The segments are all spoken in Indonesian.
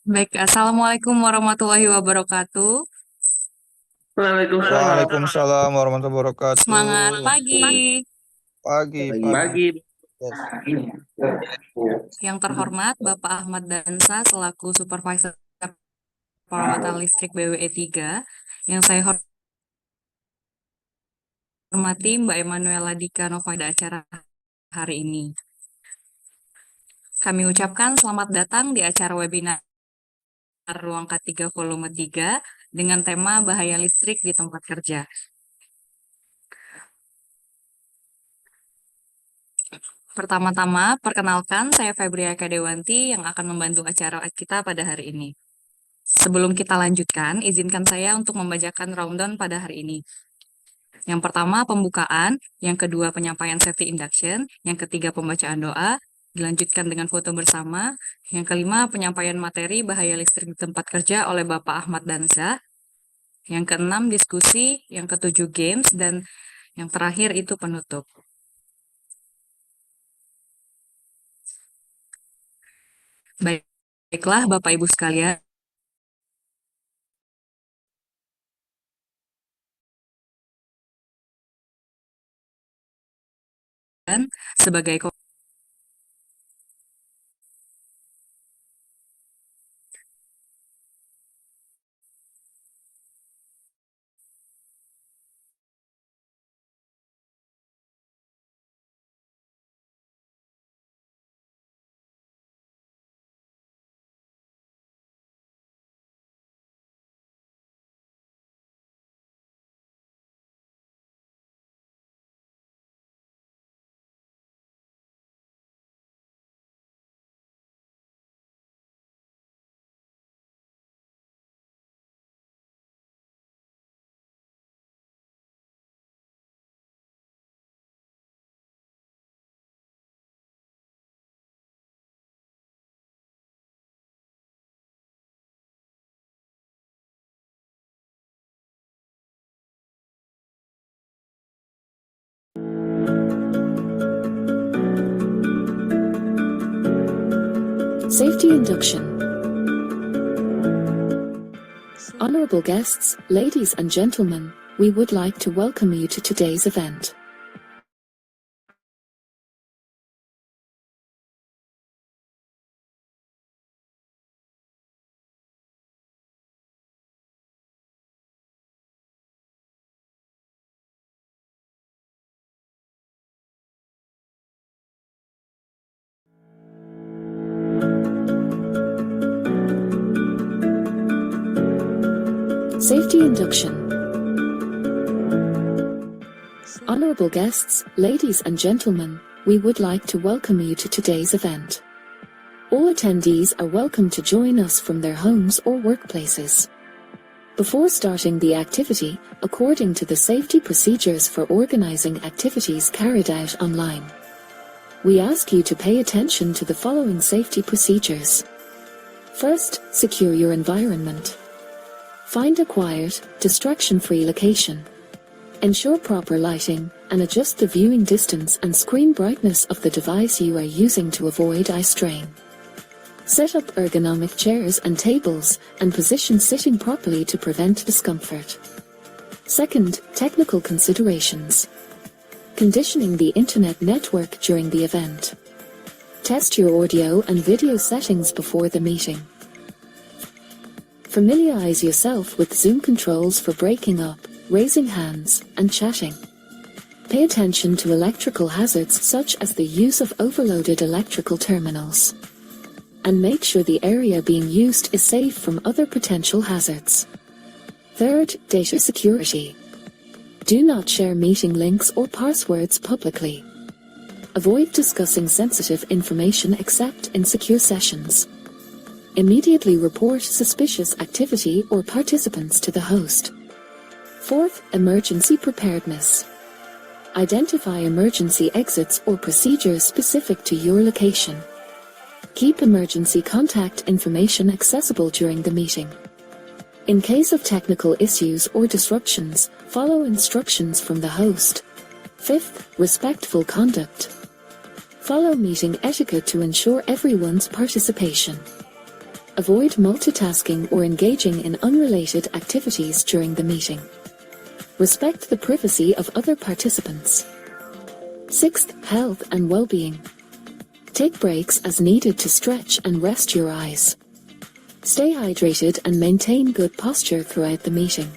Baik, Assalamualaikum warahmatullahi wabarakatuh. Waalaikumsalam. Waalaikumsalam warahmatullahi Semangat wabarakatuh. pagi. Pagi. Pagi. Yes. Yang terhormat Bapak Ahmad Dansa selaku Supervisor Perawatan Listrik BWE 3. Yang saya hormati Mbak Emanuela Dika Nova pada acara hari ini. Kami ucapkan selamat datang di acara webinar Ruang K3 Volume 3 dengan tema Bahaya Listrik di Tempat Kerja. Pertama-tama, perkenalkan saya Febria Kadewanti yang akan membantu acara kita pada hari ini. Sebelum kita lanjutkan, izinkan saya untuk membacakan rundown pada hari ini. Yang pertama, pembukaan. Yang kedua, penyampaian safety induction. Yang ketiga, pembacaan doa. Dilanjutkan dengan foto bersama. Yang kelima, penyampaian materi bahaya listrik di tempat kerja oleh Bapak Ahmad Dansa. Yang keenam, diskusi. Yang ketujuh, games. Dan yang terakhir itu penutup. Baiklah, Bapak Ibu sekalian. Sebagai Safety induction. Honorable guests, ladies and gentlemen, we would like to welcome you to today's event. Safety induction. Honorable guests, ladies and gentlemen, we would like to welcome you to today's event. All attendees are welcome to join us from their homes or workplaces. Before starting the activity, according to the safety procedures for organizing activities carried out online, we ask you to pay attention to the following safety procedures. First, secure your environment. Find a quiet, distraction-free location. Ensure proper lighting, and adjust the viewing distance and screen brightness of the device you are using to avoid eye strain. Set up ergonomic chairs and tables, and position sitting properly to prevent discomfort. Second, technical considerations. Conditioning the internet network during the event. Test your audio and video settings before the meeting. Familiarize yourself with Zoom controls for breaking up, raising hands, and chatting. Pay attention to electrical hazards such as the use of overloaded electrical terminals. And make sure the area being used is safe from other potential hazards. Third, data security. Do not share meeting links or passwords publicly. Avoid discussing sensitive information except in secure sessions. Immediately report suspicious activity or participants to the host. Fourth, emergency preparedness. Identify emergency exits or procedures specific to your location. Keep emergency contact information accessible during the meeting. In case of technical issues or disruptions, follow instructions from the host. Fifth, respectful conduct. Follow meeting etiquette to ensure everyone's participation. Avoid multitasking or engaging in unrelated activities during the meeting. Respect the privacy of other participants. Sixth, health and well-being. Take breaks as needed to stretch and rest your eyes. Stay hydrated and maintain good posture throughout the meeting.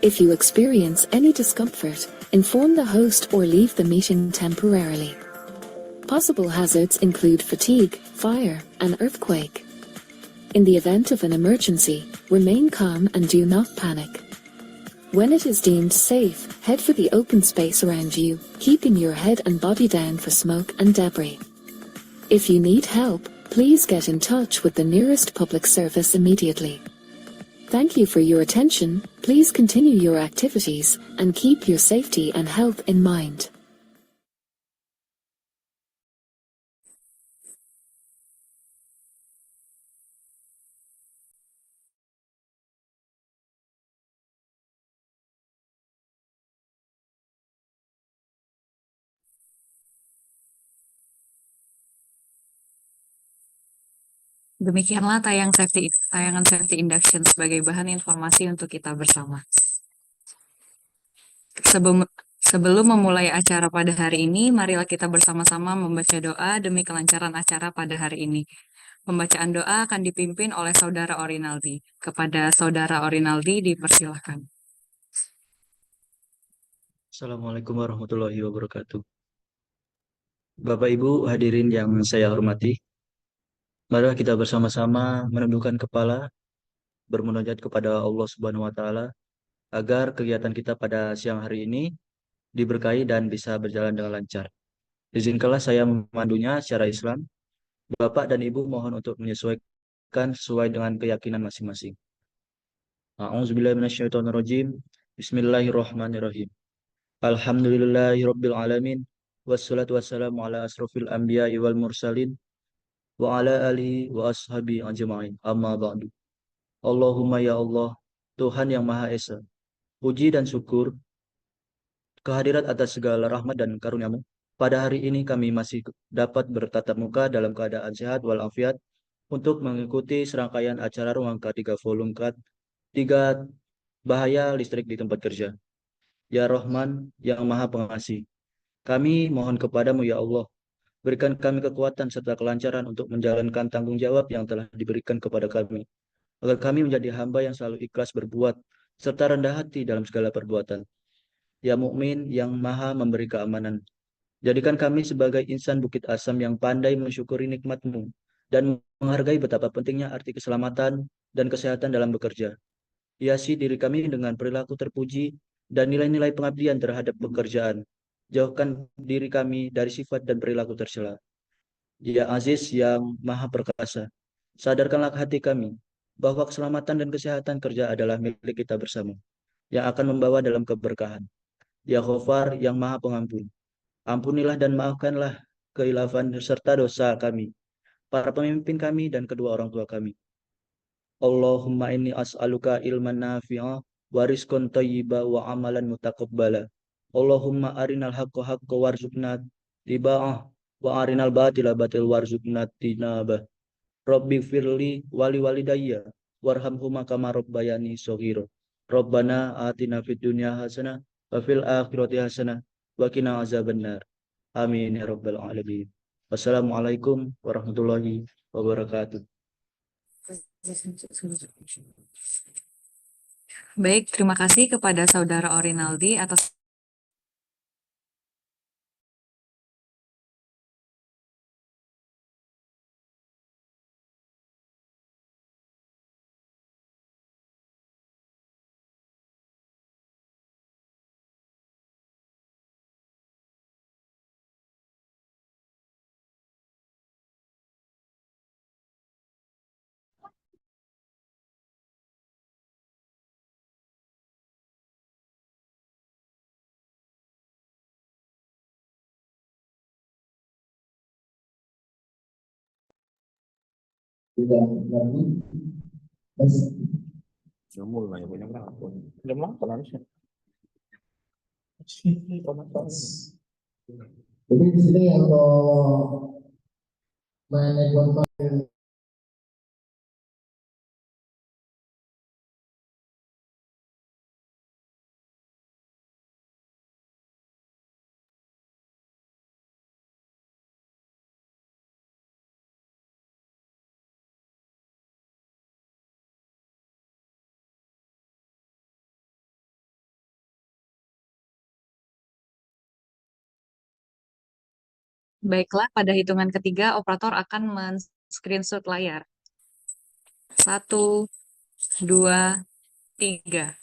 If you experience any discomfort, inform the host or leave the meeting temporarily. Possible hazards include fatigue, fire, and earthquake. In the event of an emergency, remain calm and do not panic. When it is deemed safe, head for the open space around you, keeping your head and body down for smoke and debris. If you need help, please get in touch with the nearest public service immediately. Thank you for your attention. Please continue your activities and keep your safety and health in mind. Demikianlah tayangan safety induction sebagai bahan informasi untuk kita bersama. Sebelum memulai acara pada hari ini, marilah kita bersama-sama membaca doa demi kelancaran acara pada hari ini. Pembacaan doa akan dipimpin oleh Saudara Orinaldi. Kepada Saudara Orinaldi dipersilahkan. Assalamualaikum warahmatullahi wabarakatuh. Bapak Ibu hadirin yang saya hormati, marilah kita bersama-sama menundukkan kepala, bermunajat kepada Allah Subhanahu wa Ta'ala, agar kegiatan kita pada siang hari ini diberkahi dan bisa berjalan dengan lancar. Izinkanlah saya memandunya secara Islam. Bapak dan Ibu mohon untuk menyesuaikan sesuai dengan keyakinan masing-masing. A'udzubillahi minasyaitonirrajim. Bismillahirrahmanirrahim. Alhamdulillahirabbil alamin. Wassalatu wassalamu ala asrofil anbiya'i wal mursalin wa ala alihi wa ashabi ajma'in. Amma ba'du. Allahumma ya Allah, Tuhan yang Maha Esa, puji dan syukur kehadirat atas segala rahmat dan karunia-Mu. Pada hari ini kami masih dapat bertatap muka dalam keadaan sehat walafiat untuk mengikuti serangkaian acara Ruang K3 Volume K3 bahaya listrik di tempat kerja. Ya Rahman, yang Maha Pengasih, kami mohon kepadamu ya Allah, berikan kami kekuatan serta kelancaran untuk menjalankan tanggung jawab yang telah diberikan kepada kami, agar kami menjadi hamba yang selalu ikhlas berbuat, serta rendah hati dalam segala perbuatan. Ya Mukmin yang Maha memberi keamanan, jadikan kami sebagai insan Bukit Asam yang pandai mensyukuri nikmat-Mu dan menghargai betapa pentingnya arti keselamatan dan kesehatan dalam bekerja. Hiasi diri kami dengan perilaku terpuji dan nilai-nilai pengabdian terhadap pekerjaan. Jauhkan diri kami dari sifat dan perilaku tercela. Ya Aziz yang Maha Perkasa, sadarkanlah hati kami bahwa keselamatan dan kesehatan kerja adalah milik kita bersama, yang akan membawa dalam keberkahan. Ya Ghafar yang Maha Pengampun, ampunilah dan maafkanlah kekhilafan serta dosa kami, para pemimpin kami dan kedua orang tua kami. Allahumma inni as'aluka ilman nafi'a wa rizqan thayyiba wa amalan mutaqabbala. Allahumma arinal haqqa haqqa warzuqna tiba'ah wa arinal batila batil warzuqna tinabah. Rabbi firli wali walidayya warhamhuma kama rabbayani shaghira. Rabbana atina fid dunya hasanah wa fil akhirati hasanah wa qina azabannar. Amin ya rabbal alamin. Wassalamualaikum warahmatullahi wabarakatuh. Baik, terima kasih kepada Saudara Orinaldi atas Jadi di sini untuk manajemen Baiklah, pada hitungan ketiga, operator akan men-screenshot layar. 1, 2, 3.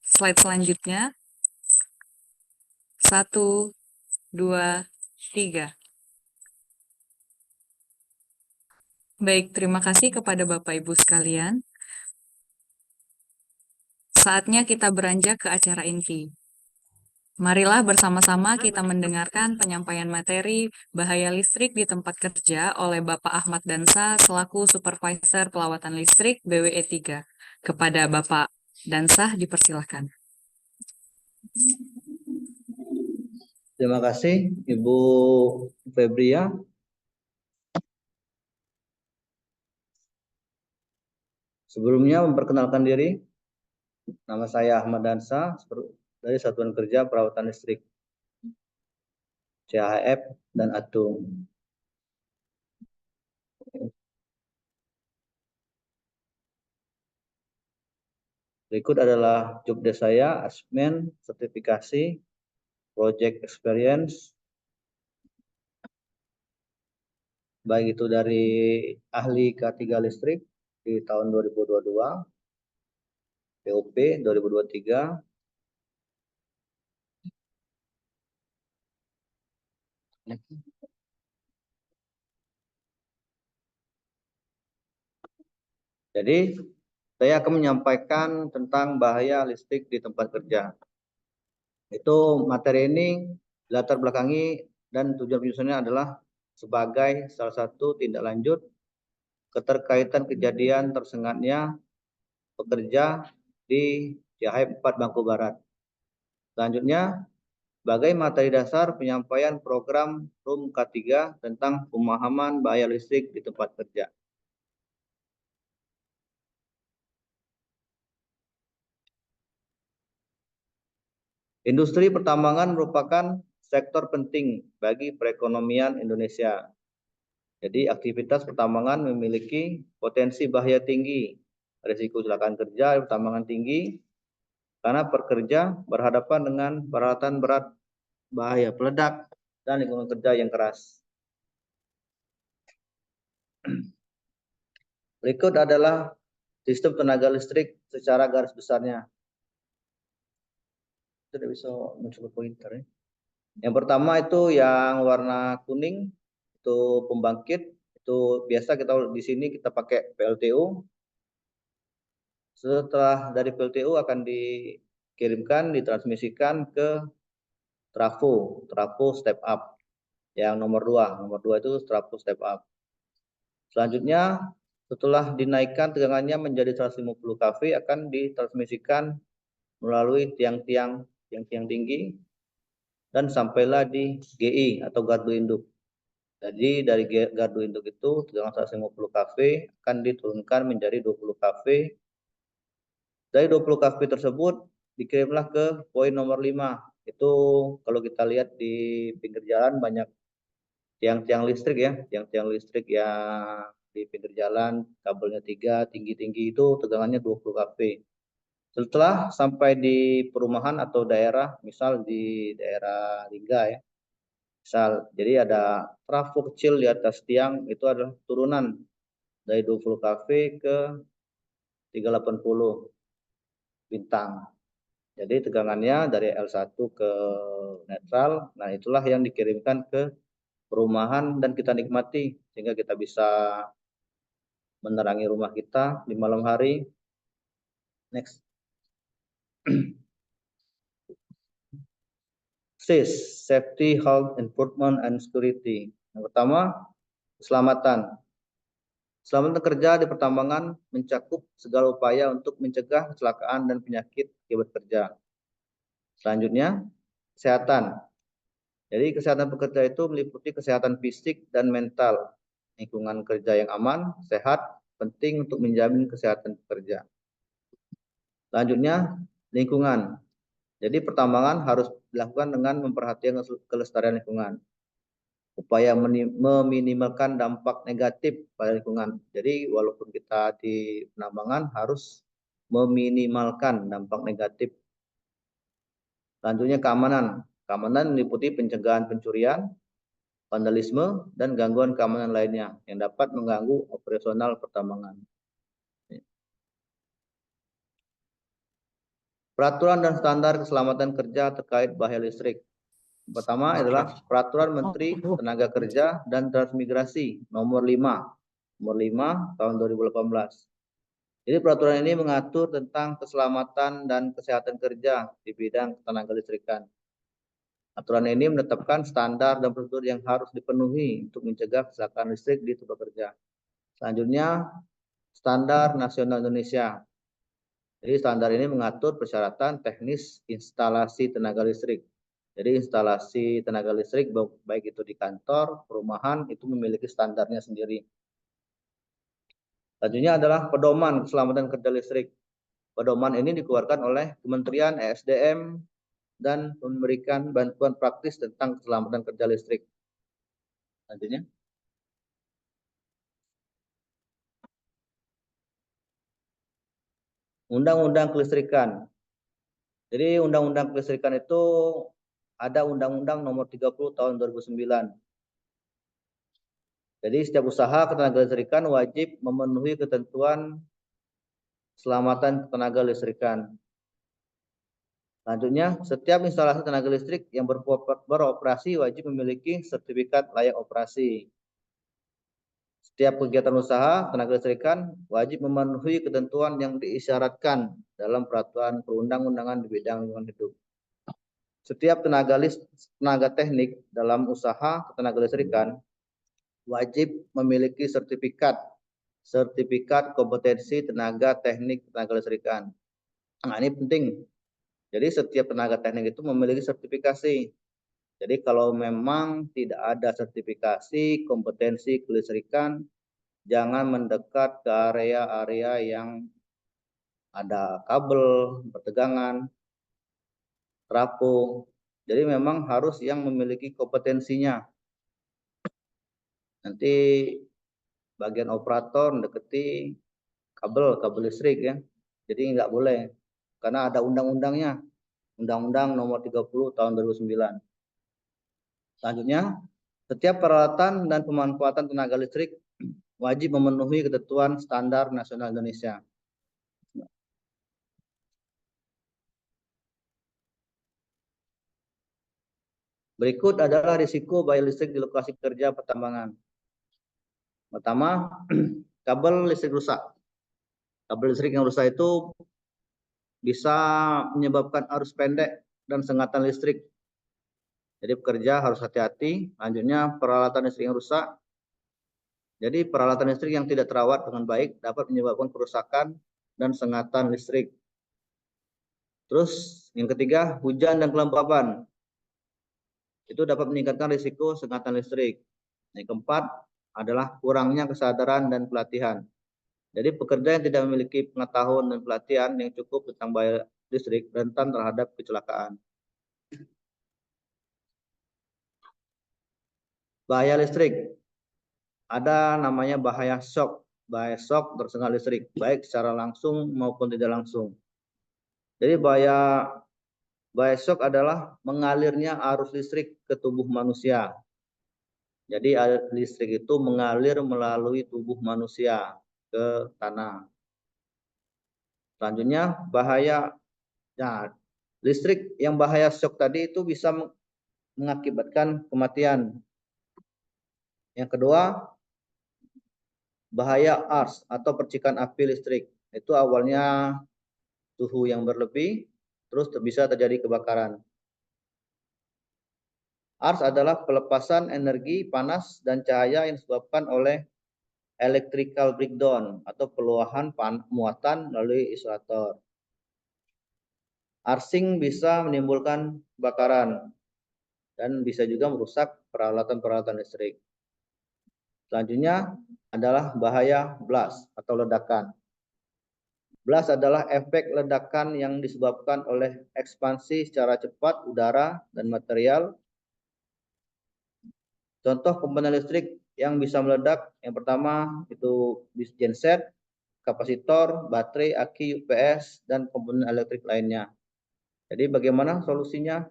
Slide selanjutnya. 1, 2, 3. Baik, terima kasih kepada Bapak Ibu sekalian. Saatnya kita beranjak ke acara inti. Marilah bersama-sama kita mendengarkan penyampaian materi bahaya listrik di tempat kerja oleh Bapak Ahmad Dansa selaku Supervisor Pelawatan Listrik BWE 3. Kepada Bapak Dansa dipersilahkan. Terima kasih Ibu Febria. Sebelumnya memperkenalkan diri, nama saya Ahmad Dansa dari Satuan Kerja Perawatan Listrik CHF dan Atung. Berikut adalah job desk saya, asesmen, sertifikasi, project experience, baik itu dari ahli K3 listrik di tahun 2022, POP 2023, jadi saya akan menyampaikan tentang bahaya listrik di tempat kerja. Itu materi ini latar belakangi dan tujuan penyusunannya adalah sebagai salah satu tindak lanjut keterkaitan kejadian tersengatnya pekerja di CHF 4 Bangku Barat. Selanjutnya, sebagai materi dasar penyampaian program RUM K3 tentang pemahaman bahaya listrik di tempat kerja. Industri pertambangan merupakan sektor penting bagi perekonomian Indonesia. Jadi aktivitas pertambangan memiliki potensi bahaya tinggi, risiko kecelakaan kerja pertambangan tinggi, karena pekerja berhadapan dengan peralatan berat, bahaya peledak, dan lingkungan kerja yang keras. Berikut adalah sistem tenaga listrik secara garis besarnya. Tidak bisa mencoba pointer ya. Yang pertama itu yang warna kuning, itu pembangkit. Itu biasa kita di sini kita pakai PLTU. Setelah dari PLTU akan dikirimkan, ditransmisikan ke trafo step up. Yang nomor 2 itu trafo step up. Selanjutnya setelah dinaikkan tegangannya menjadi 150 kV akan ditransmisikan melalui tiang-tiang tinggi dan sampailah di GI atau gardu induk. Jadi dari gardu induk itu tegangan 150 kV akan diturunkan menjadi 20 kV. Dari 20 kV tersebut dikirimlah ke poin nomor 5. Itu kalau kita lihat di pinggir jalan banyak tiang-tiang listrik ya, tiang-tiang listrik yang di pinggir jalan, kabelnya 3, tinggi-tinggi itu tegangannya 20 kV. Setelah sampai di perumahan atau daerah, misal di daerah Lingga ya, misal, jadi ada trafo kecil di atas tiang, itu adalah turunan dari 20 kV ke 380 bintang. Jadi tegangannya dari L1 ke netral, nah itulah yang dikirimkan ke perumahan dan kita nikmati, sehingga kita bisa menerangi rumah kita di malam hari. Next. SIS, Safety, Health, Improvement, and Security. Yang pertama, keselamatan. Keselamatan kerja di pertambangan mencakup segala upaya untuk mencegah kecelakaan dan penyakit akibat kerja. Selanjutnya, kesehatan. Jadi kesehatan pekerja itu meliputi kesehatan fisik dan mental. Lingkungan kerja yang aman, sehat, penting untuk menjamin kesehatan pekerja. Selanjutnya, lingkungan. Jadi pertambangan harus dilakukan dengan memperhatikan kelestarian lingkungan. Upaya meminimalkan dampak negatif pada lingkungan. Jadi walaupun kita di penambangan harus meminimalkan dampak negatif. Selanjutnya keamanan. Keamanan meliputi pencegahan pencurian, vandalisme, dan gangguan keamanan lainnya yang dapat mengganggu operasional pertambangan. Peraturan dan standar keselamatan kerja terkait bahaya listrik. Pertama adalah Peraturan Menteri Tenaga Kerja dan Transmigrasi nomor 5 tahun 2018. Jadi peraturan ini mengatur tentang keselamatan dan kesehatan kerja di bidang ketenaga listrikan. Aturan ini menetapkan standar dan prosedur yang harus dipenuhi untuk mencegah kecelakaan listrik di tempat kerja. Selanjutnya, Standar Nasional Indonesia. Jadi standar ini mengatur persyaratan teknis instalasi tenaga listrik. Jadi instalasi tenaga listrik baik itu di kantor, perumahan itu memiliki standarnya sendiri. Selanjutnya adalah pedoman keselamatan kerja listrik. Pedoman ini dikeluarkan oleh Kementerian ESDM dan memberikan bantuan praktis tentang keselamatan kerja listrik. Selanjutnya. Undang-undang kelistrikan. Jadi undang-undang kelistrikan itu ada Undang-Undang Nomor 30 Tahun 2009. Jadi setiap usaha ketenaga listrikan wajib memenuhi ketentuan keselamatan tenaga listrikan. Selanjutnya, setiap instalasi tenaga listrik yang beroperasi wajib memiliki sertifikat layak operasi. Setiap kegiatan usaha tenaga listrikan wajib memenuhi ketentuan yang diisyaratkan dalam peraturan perundang-undangan di bidang lingkungan hidup. Setiap tenaga teknik dalam usaha ketenaga listrikan wajib memiliki sertifikat kompetensi tenaga teknik tenaga listrikan. Nah, ini penting. Jadi setiap tenaga teknik itu memiliki sertifikasi. Jadi kalau memang tidak ada sertifikasi kompetensi kelistrikan, jangan mendekat ke area-area yang ada kabel, pertegangan, trafo. Jadi memang harus yang memiliki kompetensinya. Nanti bagian operator mendekati kabel listrik ya. Jadi nggak boleh. Karena ada undang-undangnya. Undang-Undang Nomor 30 Tahun 2009. Selanjutnya, setiap peralatan dan pemanfaatan tenaga listrik wajib memenuhi ketentuan standar nasional Indonesia. Berikut adalah risiko bahaya listrik di lokasi kerja pertambangan. Pertama, kabel listrik rusak. Kabel listrik yang rusak itu bisa menyebabkan arus pendek dan sengatan listrik. Jadi pekerja harus hati-hati. Selanjutnya, peralatan listrik yang rusak. Jadi peralatan listrik yang tidak terawat dengan baik dapat menyebabkan kerusakan dan sengatan listrik. Terus yang ketiga, hujan dan kelembapan. Itu dapat meningkatkan risiko sengatan listrik. Yang keempat adalah kurangnya kesadaran dan pelatihan. Jadi pekerja yang tidak memiliki pengetahuan dan pelatihan yang cukup tentang bahaya listrik rentan terhadap kecelakaan. Bahaya listrik. Ada namanya bahaya shock. Bahaya shock tersengat listrik, baik secara langsung maupun tidak langsung. Jadi bahaya shock adalah mengalirnya arus listrik ke tubuh manusia. Jadi listrik itu mengalir melalui tubuh manusia ke tanah. Selanjutnya listrik yang bahaya shock tadi itu bisa mengakibatkan kematian. Yang kedua, bahaya arus atau percikan api listrik. Itu awalnya suhu yang berlebih, terus bisa terjadi kebakaran. Arus adalah pelepasan energi panas dan cahaya yang disebabkan oleh electrical breakdown atau peluahan muatan melalui isolator. Arcing bisa menimbulkan kebakaran dan bisa juga merusak peralatan-peralatan listrik. Selanjutnya adalah bahaya blast atau ledakan. Blast adalah efek ledakan yang disebabkan oleh ekspansi secara cepat udara dan material. Contoh komponen listrik yang bisa meledak, yang pertama itu genset, kapasitor, baterai, aki, UPS, dan komponen elektrik lainnya. Jadi bagaimana solusinya?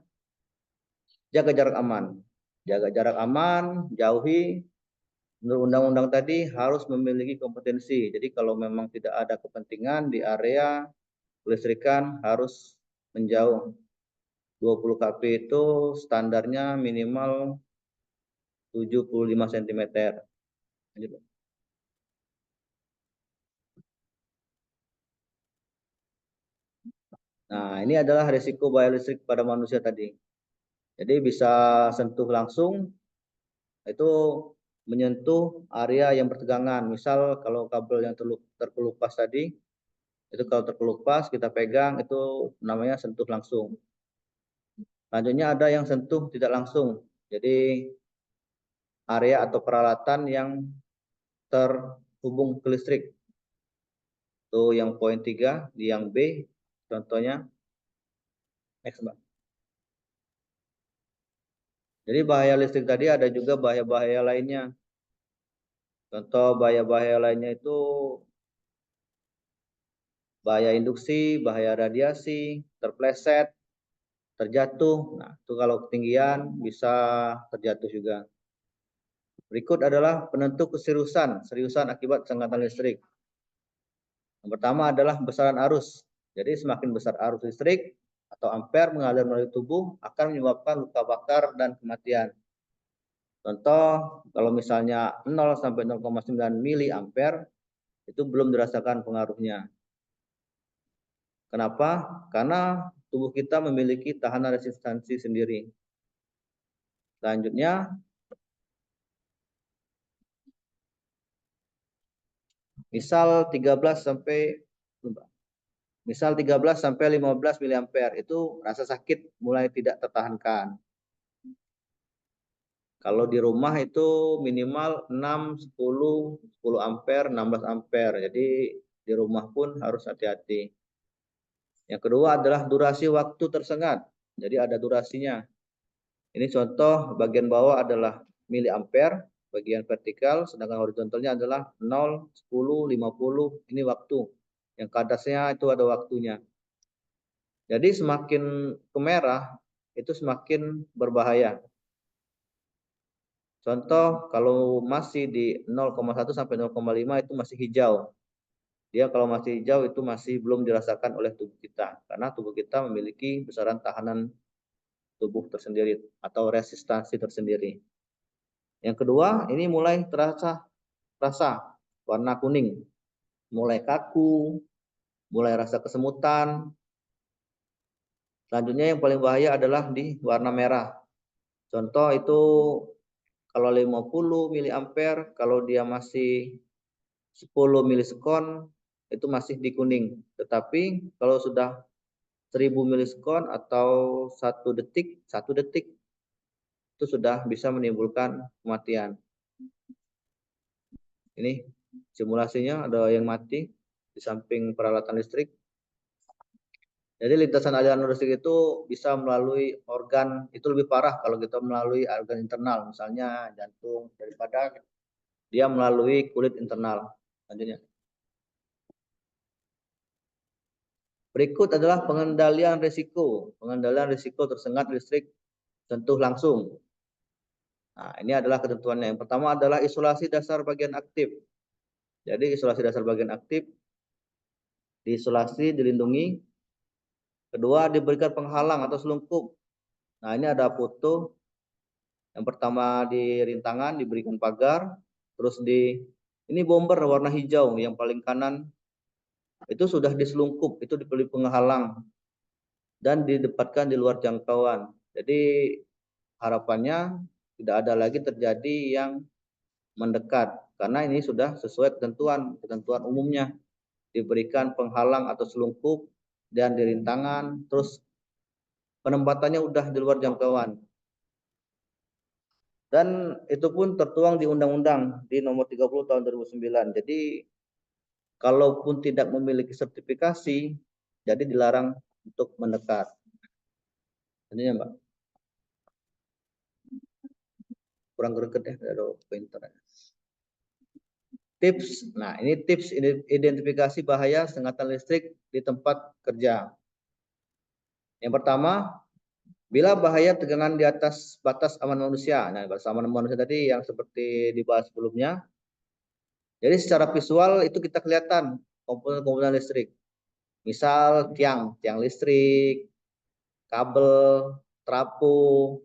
Jaga jarak aman. Jaga jarak aman, jauhi. Menurut undang-undang tadi harus memiliki kompetensi. Jadi kalau memang tidak ada kepentingan di area kelistrikan harus menjauh. 20 kp itu standarnya minimal 75 cm. Nah, ini adalah risiko bahaya listrik pada manusia tadi. Jadi bisa sentuh langsung, itu menyentuh area yang bertegangan. Misal kalau kabel yang terkelupas tadi, itu kalau terkelupas kita pegang itu namanya sentuh langsung. Selanjutnya ada yang sentuh tidak langsung. Jadi area atau peralatan yang terhubung ke listrik. Itu yang poin 3, di yang B contohnya. Next, Mbak. Jadi bahaya listrik tadi ada juga bahaya-bahaya lainnya. Contoh bahaya-bahaya lainnya itu bahaya induksi, bahaya radiasi, terpleset, terjatuh. Nah, itu kalau ketinggian bisa terjatuh juga. Berikut adalah penentu seriusan akibat sengatan listrik. Yang pertama adalah besaran arus. Jadi semakin besar arus listrik atau ampere mengalir melalui tubuh akan menyebabkan luka bakar dan kematian. Contoh, kalau misalnya 0 sampai 0,9 mili ampere itu belum dirasakan pengaruhnya. Kenapa? Karena tubuh kita memiliki tahanan resistansi sendiri. Selanjutnya, misal 13 sampai 15 mili ampere itu rasa sakit mulai tidak tertahankan. Kalau di rumah itu minimal 6, 10 ampere, 16 ampere. Jadi di rumah pun harus hati-hati. Yang kedua adalah durasi waktu tersengat. Jadi ada durasinya. Ini contoh bagian bawah adalah mili ampere, bagian vertikal, sedangkan horizontalnya adalah 0, 10, 50. Ini waktu. Yang ke atasnya itu ada waktunya. Jadi semakin ke merah itu semakin berbahaya. Contoh kalau masih di 0,1 sampai 0,5 itu masih hijau. Dia kalau masih hijau itu masih belum dirasakan oleh tubuh kita. Karena tubuh kita memiliki besaran tahanan tubuh tersendiri atau resistansi tersendiri. Yang kedua, ini mulai terasa warna kuning. Mulai kaku, mulai rasa kesemutan. Selanjutnya yang paling bahaya adalah di warna merah. Contoh itu kalau 50 mili ampere, kalau dia masih 10 milisekon itu masih di kuning. Tetapi kalau sudah 1000 milisekon atau 1 detik itu sudah bisa menimbulkan kematian. Ini simulasinya ada yang mati di samping peralatan listrik. Jadi lintasan aliran listrik itu bisa melalui organ, itu lebih parah kalau kita melalui organ internal, misalnya jantung, daripada dia melalui kulit internal. Selanjutnya. Berikut adalah pengendalian risiko. Pengendalian risiko tersengat listrik sentuh langsung. Nah, ini adalah ketentuannya. Yang pertama adalah isolasi dasar bagian aktif. Jadi isolasi dasar bagian aktif, diisolasi, dilindungi. Kedua, diberikan penghalang atau selungkup. Nah, ini ada foto. Yang pertama di rintangan diberikan pagar, terus ini bomber warna hijau yang paling kanan itu sudah diselungkup, itu diberi penghalang dan didapatkan di luar jangkauan. Jadi harapannya tidak ada lagi terjadi yang mendekat, karena ini sudah sesuai ketentuan umumnya, diberikan penghalang atau selungkup dan dirintangan, terus penempatannya udah di luar jangkauan. Dan itu pun tertuang di Undang-Undang di nomor 30 tahun 2009. Jadi kalaupun tidak memiliki sertifikasi, jadi dilarang untuk mendekat. Ini ya Mbak. Kurang greget ya, ada pointer. Tips, nah ini tips identifikasi bahaya sengatan listrik di tempat kerja. Yang pertama, bila bahaya tegangan di atas batas aman manusia. Nah, batas aman manusia tadi yang seperti dibahas sebelumnya. Jadi secara visual itu kita kelihatan komponen-komponen listrik. Misal tiang listrik, kabel, trafo,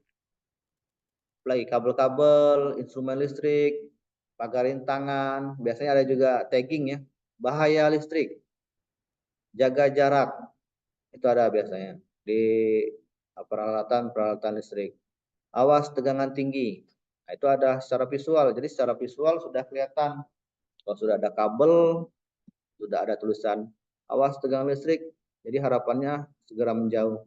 lagi kabel-kabel, instrumen listrik, pagar rintangan, biasanya ada juga tagging ya, bahaya listrik, jaga jarak, itu ada biasanya di peralatan listrik. Awas tegangan tinggi, nah, itu ada secara visual, jadi secara visual sudah kelihatan, kalau sudah ada kabel, sudah ada tulisan awas tegangan listrik, jadi harapannya segera menjauh.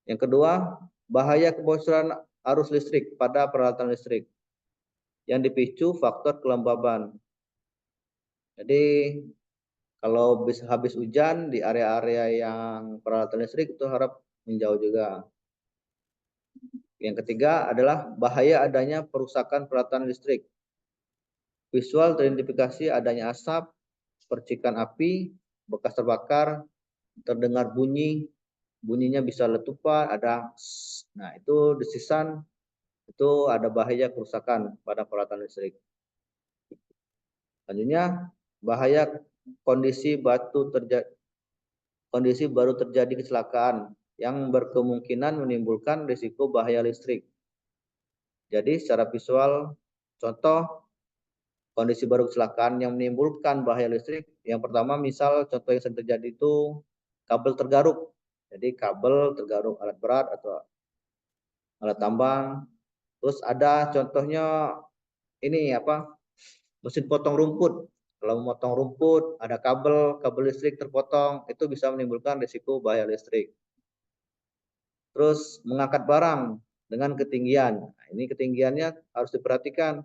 Yang kedua, bahaya kebocoran arus listrik pada peralatan listrik yang dipicu faktor kelembaban. Jadi kalau habis hujan di area-area yang peralatan listrik itu harap menjauh juga. Yang ketiga adalah bahaya adanya perusakan peralatan listrik. Visual teridentifikasi adanya asap, percikan api, bekas terbakar, terdengar bunyinya bisa letupan, ada, nah itu desisan, itu ada bahaya kerusakan pada peralatan listrik. Selanjutnya, bahaya kondisi baru terjadi kecelakaan yang berkemungkinan menimbulkan risiko bahaya listrik. Jadi secara visual, contoh kondisi baru kecelakaan yang menimbulkan bahaya listrik. Yang pertama, misal contoh yang sering terjadi itu kabel tergaruk. Jadi kabel tergaruk alat berat atau alat tambang. Terus ada contohnya ini apa? Mesin potong rumput. Kalau memotong rumput, ada kabel listrik terpotong, itu bisa menimbulkan risiko bahaya listrik. Terus mengangkat barang dengan ketinggian. Nah, ini ketinggiannya harus diperhatikan.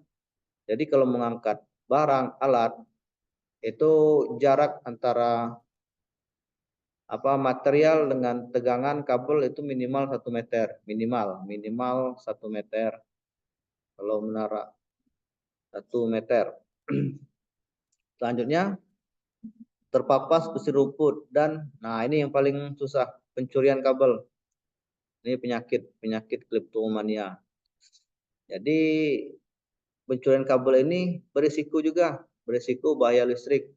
Jadi kalau mengangkat barang, alat, itu jarak antara material dengan tegangan kabel itu minimal 1 meter, minimal 1 meter. Kalau menara 1 meter. Selanjutnya terpapas besi rumput dan nah ini yang paling susah, pencurian kabel. Ini penyakit kleptomania. Jadi pencurian kabel ini berisiko bahaya listrik.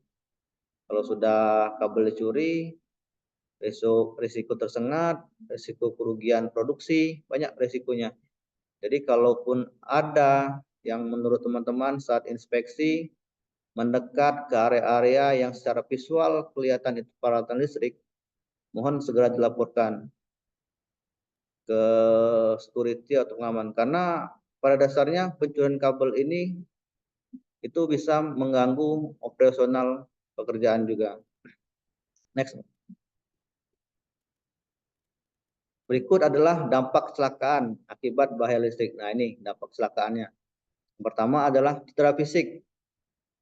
Kalau sudah kabel dicuri, risiko tersengat, risiko kerugian produksi, banyak risikonya. Jadi kalaupun ada yang menurut teman-teman saat inspeksi mendekat ke area-area yang secara visual kelihatan itu peralatan listrik, mohon segera dilaporkan ke security atau pengaman, karena pada dasarnya pencurian kabel ini itu bisa mengganggu operasional pekerjaan juga. Next. Berikut adalah dampak kecelakaan akibat bahaya listrik. Nah ini dampak kecelakaannya. Yang pertama adalah cedera fisik.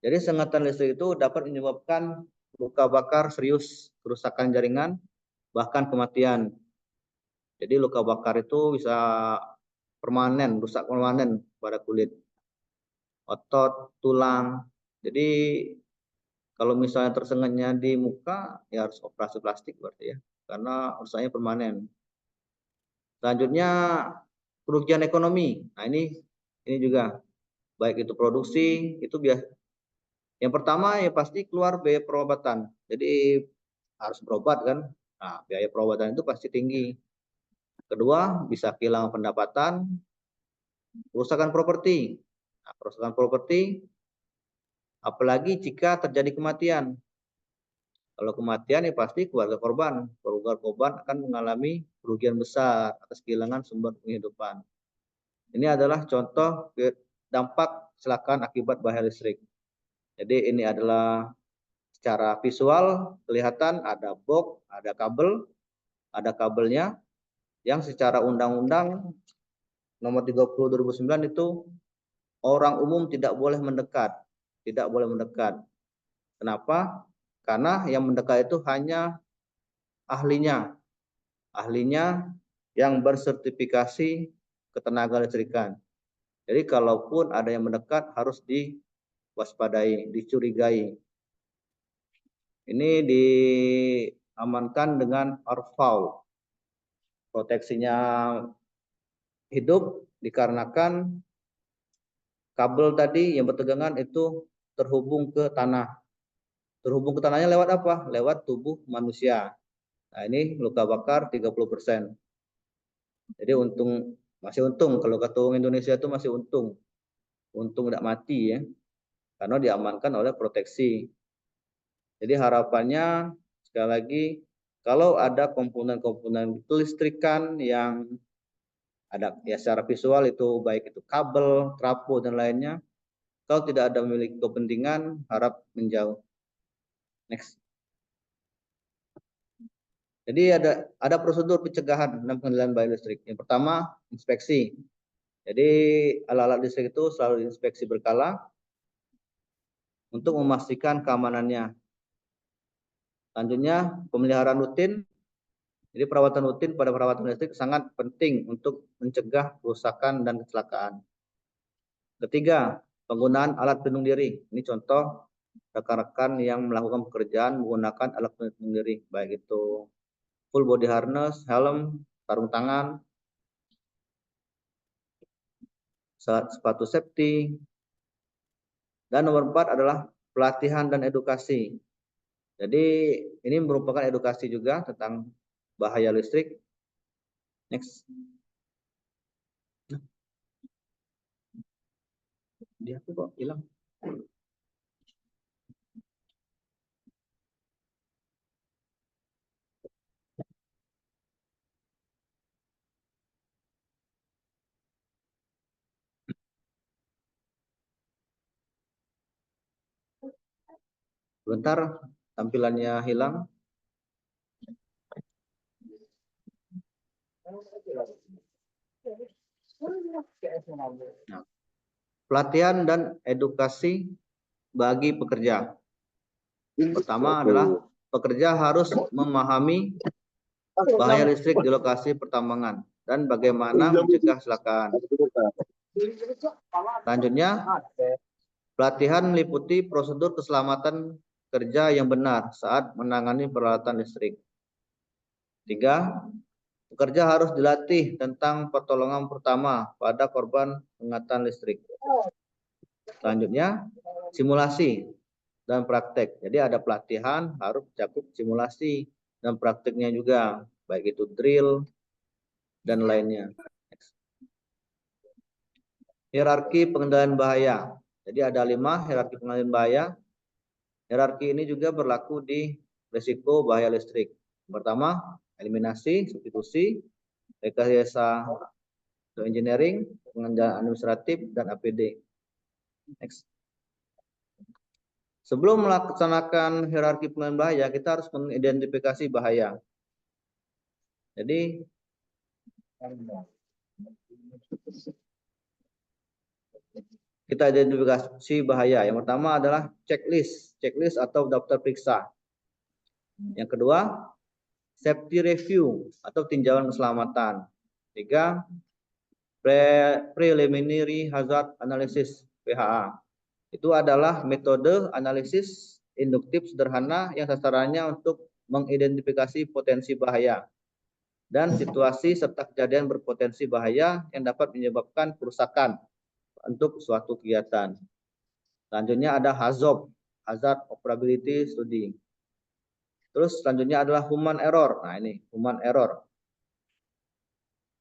Jadi sengatan listrik itu dapat menyebabkan luka bakar serius, kerusakan jaringan, bahkan kematian. Jadi luka bakar itu bisa permanen, rusak permanen pada kulit, otot, tulang. Jadi kalau misalnya tersengatnya di muka, ya harus operasi plastik berarti ya, karena rusaknya permanen. Selanjutnya kerugian ekonomi. Nah ini juga baik itu produksi itu yang pertama ya pasti keluar biaya perobatan. Jadi harus berobat kan. Nah, biaya perobatan itu pasti tinggi. Kedua, bisa kehilangan pendapatan, kerusakan properti. Nah, kerusakan properti apalagi jika terjadi kematian. Kalau kematian ya pasti keluarga korban. Keluarga korban akan mengalami kerugian besar atas kehilangan sumber penghidupan. Ini adalah contoh dampak kecelakaan akibat bahaya listrik. Jadi ini adalah secara visual kelihatan ada box, ada kabelnya yang secara undang-undang nomor 30 2009 itu orang umum tidak boleh mendekat. Tidak boleh mendekat. Kenapa? Karena yang mendekat itu hanya ahlinya yang bersertifikasi ketenaga listrikan. Jadi kalaupun ada yang mendekat harus diwaspadai, dicurigai. Ini diamankan dengan arfaul. Proteksinya hidup dikarenakan kabel tadi yang bertegangan itu terhubung ke tanah. Terhubung ke tanahnya lewat apa? Lewat tubuh manusia. Nah, ini luka bakar 30%. Jadi masih untung kalau kata orang Indonesia itu masih untung. Untung tidak mati ya. Karena diamankan oleh proteksi. Jadi harapannya sekali lagi kalau ada komponen-komponen kelistrikan yang ada ya secara visual itu baik itu kabel, trafo dan lainnya, kalau tidak ada memiliki kepentingan harap menjauh. Next. Jadi ada prosedur pencegahan dalam pengendalian bahaya listrik. Yang pertama, inspeksi. Jadi alat-alat listrik itu selalu diinspeksi berkala untuk memastikan keamanannya. Selanjutnya, pemeliharaan rutin. Jadi perawatan rutin pada perawatan listrik sangat penting untuk mencegah kerusakan dan kecelakaan. Ketiga, penggunaan alat pelindung diri. Ini contoh rekan-rekan yang melakukan pekerjaan menggunakan alat pelindung diri, baik itu full body harness, helm, sarung tangan, sepatu safety. Dan nomor 4 adalah pelatihan dan edukasi. Jadi ini merupakan edukasi juga tentang bahaya listrik. Next. Dia tuh kok hilang. Bentar, tampilannya hilang. Nah, pelatihan dan edukasi bagi pekerja. Pertama adalah pekerja harus memahami bahaya listrik di lokasi pertambangan dan bagaimana mencegah kecelakaan. Selanjutnya, pelatihan meliputi prosedur keselamatan kerja yang benar saat menangani peralatan listrik. 3. Pekerja harus dilatih tentang pertolongan pertama pada korban pengangkatan listrik. Selanjutnya, simulasi dan praktek. Jadi ada pelatihan harus cakup simulasi dan prakteknya juga, baik itu drill dan lainnya. Hierarki pengendalian bahaya. Jadi ada 5 hierarki pengendalian bahaya. Hierarki ini juga berlaku di risiko bahaya listrik. Pertama, eliminasi, substitusi, rekayasa engineering, pengendalian administratif, dan APD. Next. Sebelum melaksanakan hierarki pengendalian bahaya, kita harus mengidentifikasi bahaya. Jadi kita identifikasi bahaya. Yang pertama adalah checklist atau daftar periksa. Yang kedua, safety review atau tinjauan keselamatan. 3, preliminary hazard analysis PHA. Itu adalah metode analisis induktif sederhana yang sasarannya untuk mengidentifikasi potensi bahaya dan situasi serta kejadian berpotensi bahaya yang dapat menyebabkan kerusakan untuk suatu kegiatan. Selanjutnya ada HAZOP, Hazard Operability Study. Terus selanjutnya adalah human error. Nah ini human error.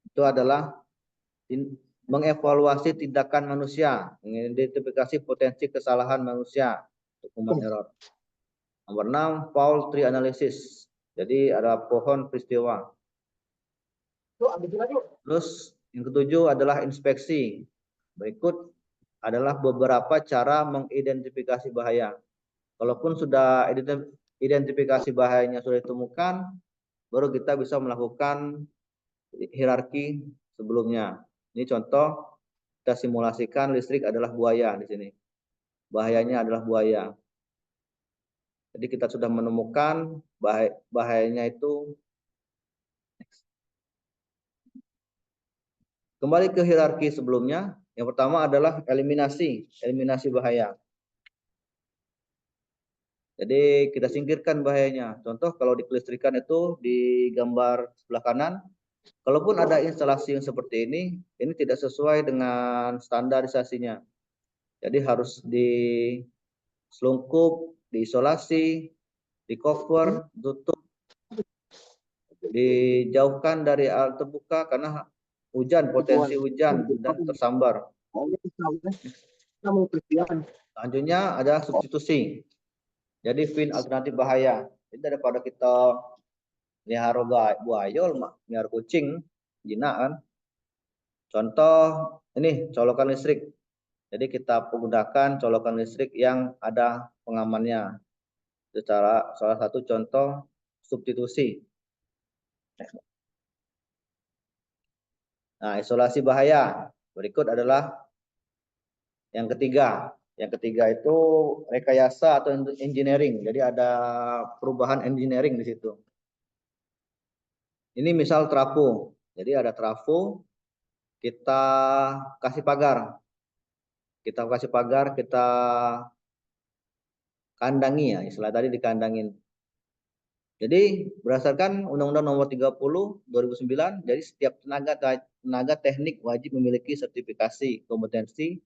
Itu adalah mengevaluasi tindakan manusia, mengidentifikasi potensi kesalahan manusia untuk human error. Nomor 6, fault tree analysis. Jadi ada pohon peristiwa. Terus yang ketujuh adalah inspeksi. Berikut adalah beberapa cara mengidentifikasi bahaya. Kalaupun sudah identifikasi bahayanya sudah ditemukan, baru kita bisa melakukan hierarki sebelumnya. Ini contoh, kita simulasikan listrik adalah buaya di sini. Bahayanya adalah buaya. Jadi kita sudah menemukan bahayanya itu. Kembali ke hierarki sebelumnya, yang pertama adalah eliminasi bahaya. Jadi kita singkirkan bahayanya. Contoh kalau di kelistrikan itu di gambar sebelah kanan, kalaupun ada instalasi yang seperti ini tidak sesuai dengan standarisasinya. Jadi harus diselungkup, diisolasi, di cover, tutup, dijauhkan dari alat terbuka karena hujan, potensi hujan dan tersambar. Selanjutnya ada substitusi. Jadi fin alternatif bahaya. Jadi daripada kita melihara buaya, melihara kucing, jinak kan. Contoh ini colokan listrik. Jadi kita menggunakan colokan listrik yang ada pengamannya. Secara salah satu contoh substitusi. Nah, isolasi bahaya. Berikut adalah yang ketiga. Yang ketiga itu rekayasa atau engineering. Jadi ada perubahan engineering di situ. Ini misal trafo. Jadi ada trafo, kita kasih pagar. Kita kasih pagar, kita kandangi ya, istilah tadi dikandangin. Jadi berdasarkan Undang-Undang Nomor 30 2009, jadi setiap tenaga teknik wajib memiliki sertifikasi kompetensi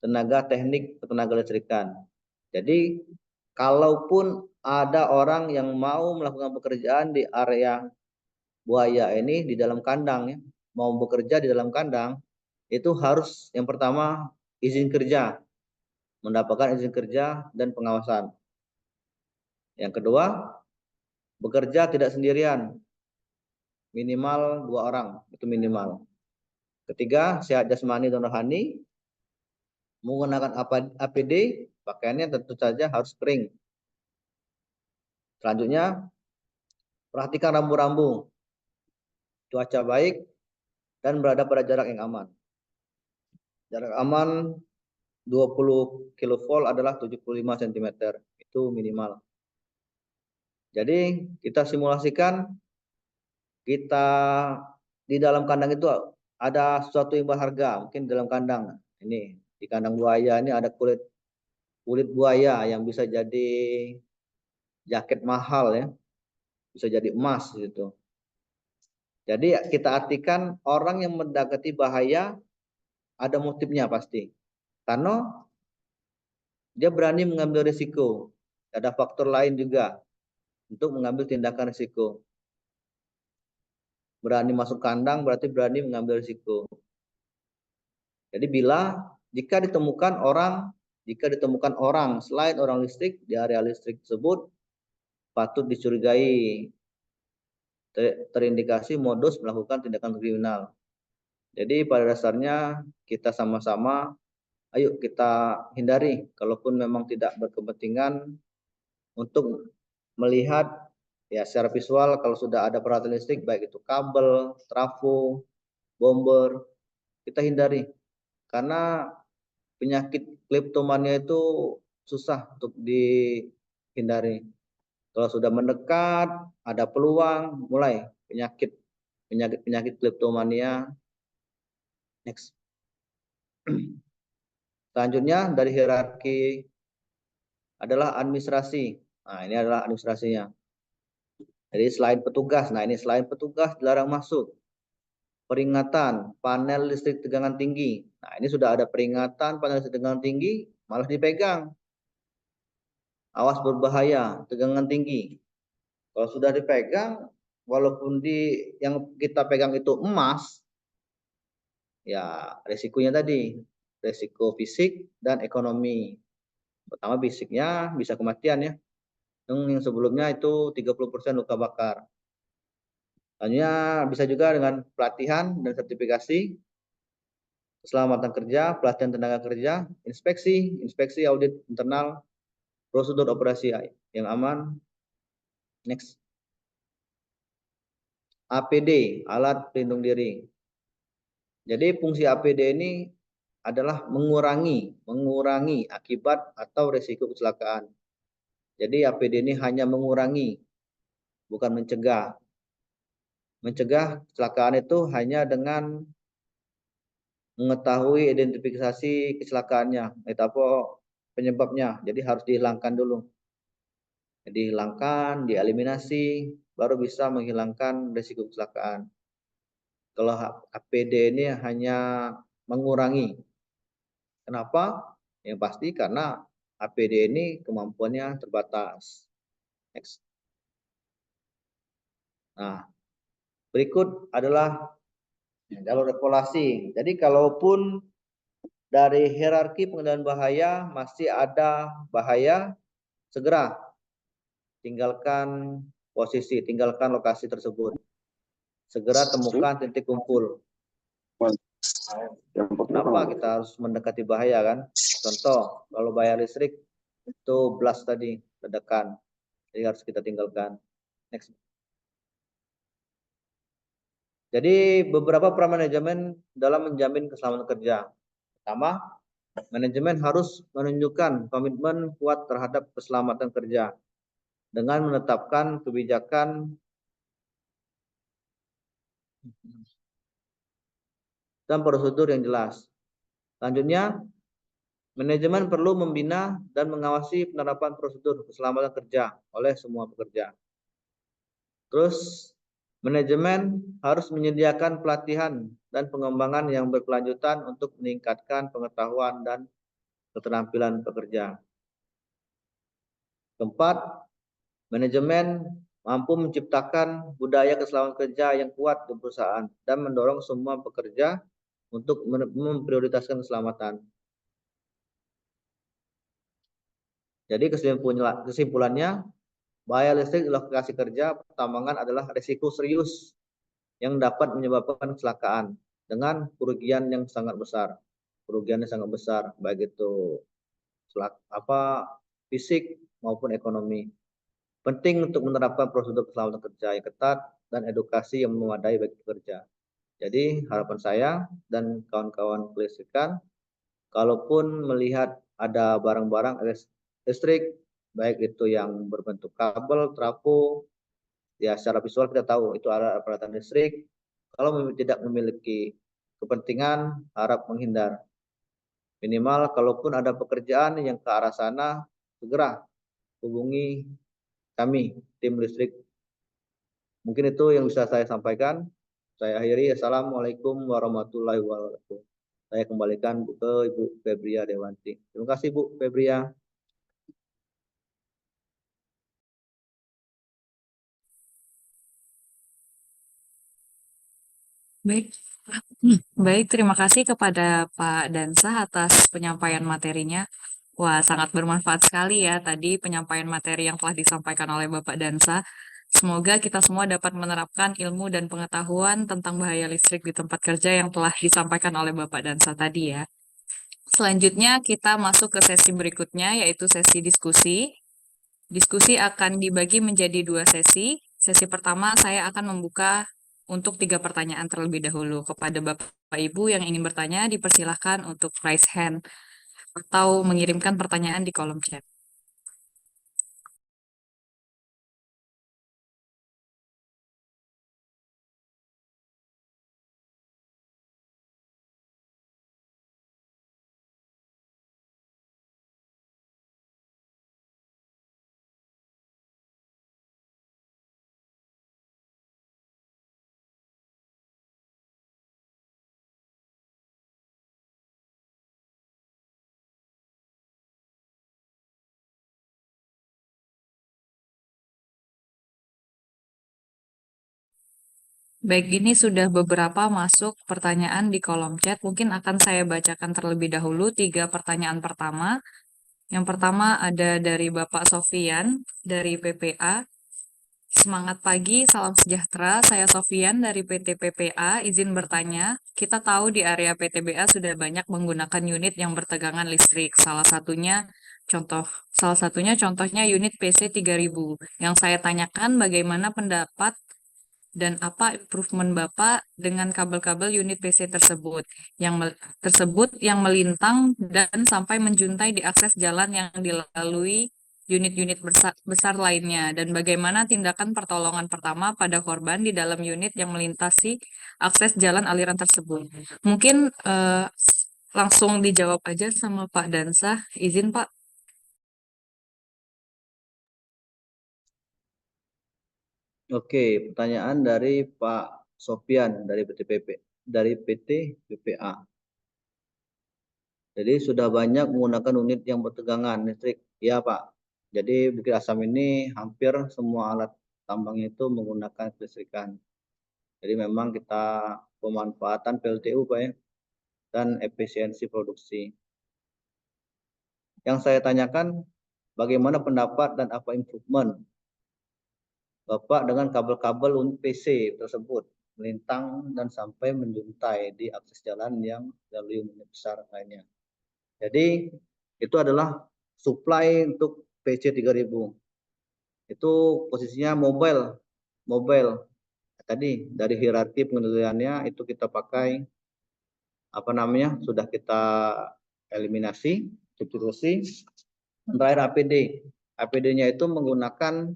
tenaga teknik ketenaga listrikan. Jadi kalaupun ada orang yang mau melakukan pekerjaan di area buaya ini di dalam kandang ya, mau bekerja di dalam kandang, itu harus yang pertama izin kerja, mendapatkan izin kerja dan pengawasan. Yang kedua, bekerja tidak sendirian, minimal 2 orang, itu minimal. Ketiga, sehat jasmani dan rohani, menggunakan APD, pakaiannya tentu saja harus kering. Selanjutnya, perhatikan rambu-rambu, cuaca baik, dan berada pada jarak yang aman. Jarak aman 20 kV adalah 75 cm, itu minimal. Jadi kita simulasikan, kita di dalam kandang itu ada sesuatu yang berharga, mungkin di dalam kandang. Ini di kandang buaya ini ada kulit buaya yang bisa jadi jaket mahal ya, bisa jadi emas gitu. Jadi kita artikan orang yang mendekati bahaya ada motifnya pasti. Karena dia berani mengambil risiko. Ada faktor lain juga untuk mengambil tindakan risiko. Berani masuk kandang berarti berani mengambil risiko. Jadi jika ditemukan orang selain orang listrik di area listrik tersebut patut dicurigai, terindikasi modus melakukan tindakan kriminal. Jadi pada dasarnya kita sama-sama ayo kita hindari, kalaupun memang tidak berkepentingan untuk melihat ya secara visual kalau sudah ada peralatan listrik baik itu kabel, trafo, bomber, kita hindari. Karena penyakit kleptomania itu susah untuk dihindari. Kalau sudah mendekat, ada peluang mulai penyakit kleptomania. Next. Selanjutnya dari hierarki adalah administrasi. Nah, ini adalah administrasinya. Jadi selain petugas, nah ini selain petugas dilarang masuk. Peringatan panel listrik tegangan tinggi. Nah, ini sudah ada peringatan panel listrik tegangan tinggi, malah dipegang. Awas berbahaya, tegangan tinggi. Kalau sudah dipegang, walaupun yang kita pegang itu emas, ya resikonya tadi, resiko fisik dan ekonomi. Pertama fisiknya bisa kematian ya. Yang sebelumnya itu 30% luka bakar. Hanya bisa juga dengan pelatihan dan sertifikasi keselamatan kerja, pelatihan tenaga kerja, inspeksi audit internal, prosedur operasi yang aman. Next. APD, alat pelindung diri. Jadi fungsi APD ini adalah mengurangi akibat atau risiko kecelakaan. Jadi APD ini hanya mengurangi, bukan mencegah. Mencegah kecelakaan itu hanya dengan mengetahui identifikasi kecelakaannya, itu penyebabnya. Jadi harus dihilangkan dulu. Dihilangkan, dieliminasi, baru bisa menghilangkan risiko kecelakaan. Kalau APD ini hanya mengurangi. Kenapa? Yang pasti karena APD ini kemampuannya terbatas. Next. Nah, berikut adalah jalur evaluasi. Jadi kalaupun dari hierarki pengendalian bahaya masih ada bahaya, segera tinggalkan posisi, tinggalkan lokasi tersebut. Segera temukan titik kumpul. Kenapa kita harus mendekati bahaya kan? Contoh, kalau bahaya listrik itu blast tadi, ledakan. Jadi harus kita tinggalkan. Next. Jadi beberapa peran manajemen dalam menjamin keselamatan kerja. Pertama, manajemen harus menunjukkan komitmen kuat terhadap keselamatan kerja dengan menetapkan kebijakan dan prosedur yang jelas. Selanjutnya, manajemen perlu membina dan mengawasi penerapan prosedur keselamatan kerja oleh semua pekerja. Terus, manajemen harus menyediakan pelatihan dan pengembangan yang berkelanjutan untuk meningkatkan pengetahuan dan keterampilan pekerja. Keempat, manajemen mampu menciptakan budaya keselamatan kerja yang kuat di perusahaan dan mendorong semua pekerja untuk memprioritaskan keselamatan. Jadi kesimpulannya, bahaya listrik di lokasi kerja pertambangan adalah risiko serius yang dapat menyebabkan kecelakaan dengan kerugian yang sangat besar. Kerugiannya sangat besar, baik itu fisik maupun ekonomi. Penting untuk menerapkan prosedur keselamatan kerja yang ketat dan edukasi yang memadai bagi pekerja. Jadi harapan saya dan kawan-kawan kelistrikan, kalaupun melihat ada barang-barang listrik, baik itu yang berbentuk kabel, trafo, ya secara visual kita tahu itu alat peralatan listrik. Kalau tidak memiliki kepentingan, harap menghindar. Minimal kalaupun ada pekerjaan yang ke arah sana, segera hubungi kami, tim listrik. Mungkin itu yang bisa saya sampaikan. Saya akhiri. Assalamualaikum warahmatullahi wabarakatuh. Saya kembalikan ke Ibu Febria Dewanti. Terima kasih Bu Febria. Baik. Baik, terima kasih kepada Pak Dansah atas penyampaian materinya. Wah, sangat bermanfaat sekali ya tadi penyampaian materi yang telah disampaikan oleh Bapak Dansah. Semoga kita semua dapat menerapkan ilmu dan pengetahuan tentang bahaya listrik di tempat kerja yang telah disampaikan oleh Bapak Dansah tadi ya. Selanjutnya kita masuk ke sesi berikutnya, yaitu sesi diskusi. Diskusi akan dibagi menjadi 2 sesi. Sesi pertama saya akan membuka untuk 3 pertanyaan terlebih dahulu. Kepada Bapak Ibu yang ingin bertanya, dipersilahkan untuk raise hand atau mengirimkan pertanyaan di kolom chat. Baik, ini sudah beberapa masuk pertanyaan di kolom chat. Mungkin akan saya bacakan terlebih dahulu 3 pertanyaan pertama. Yang pertama ada dari Bapak Sofian dari PPA. Semangat pagi, salam sejahtera. Saya Sofian dari PT PPA. Izin bertanya, kita tahu di area PTBA sudah banyak menggunakan unit yang bertegangan listrik. Salah satunya contohnya unit PC 3000. Yang saya tanyakan bagaimana pendapat dan apa improvement Bapak dengan kabel-kabel unit PC tersebut yang melintang dan sampai menjuntai di akses jalan yang dilalui unit-unit besar lainnya, dan bagaimana tindakan pertolongan pertama pada korban di dalam unit yang melintasi akses jalan aliran tersebut. Mungkin langsung dijawab aja sama Pak Dansah. Izin Pak. Oke, pertanyaan dari Pak Sofian dari PT PPA. Jadi sudah banyak menggunakan unit yang bertegangan listrik. Ya Pak. Jadi Bukit Asam ini hampir semua alat tambang itu menggunakan kelistrikan. Jadi memang kita pemanfaatan PLTU Pak ya, dan efisiensi produksi. Yang saya tanyakan bagaimana pendapat dan apa improvement Bapak dengan kabel-kabel unit PC tersebut melintang dan sampai menjuntai di akses jalan yang melalui unit besar lainnya. Jadi itu adalah supply untuk PC 3000. Itu posisinya mobile. Tadi dari hierarki pengendaliannya itu kita pakai sudah kita eliminasi, substitusi. Terakhir APD. APD-nya itu menggunakan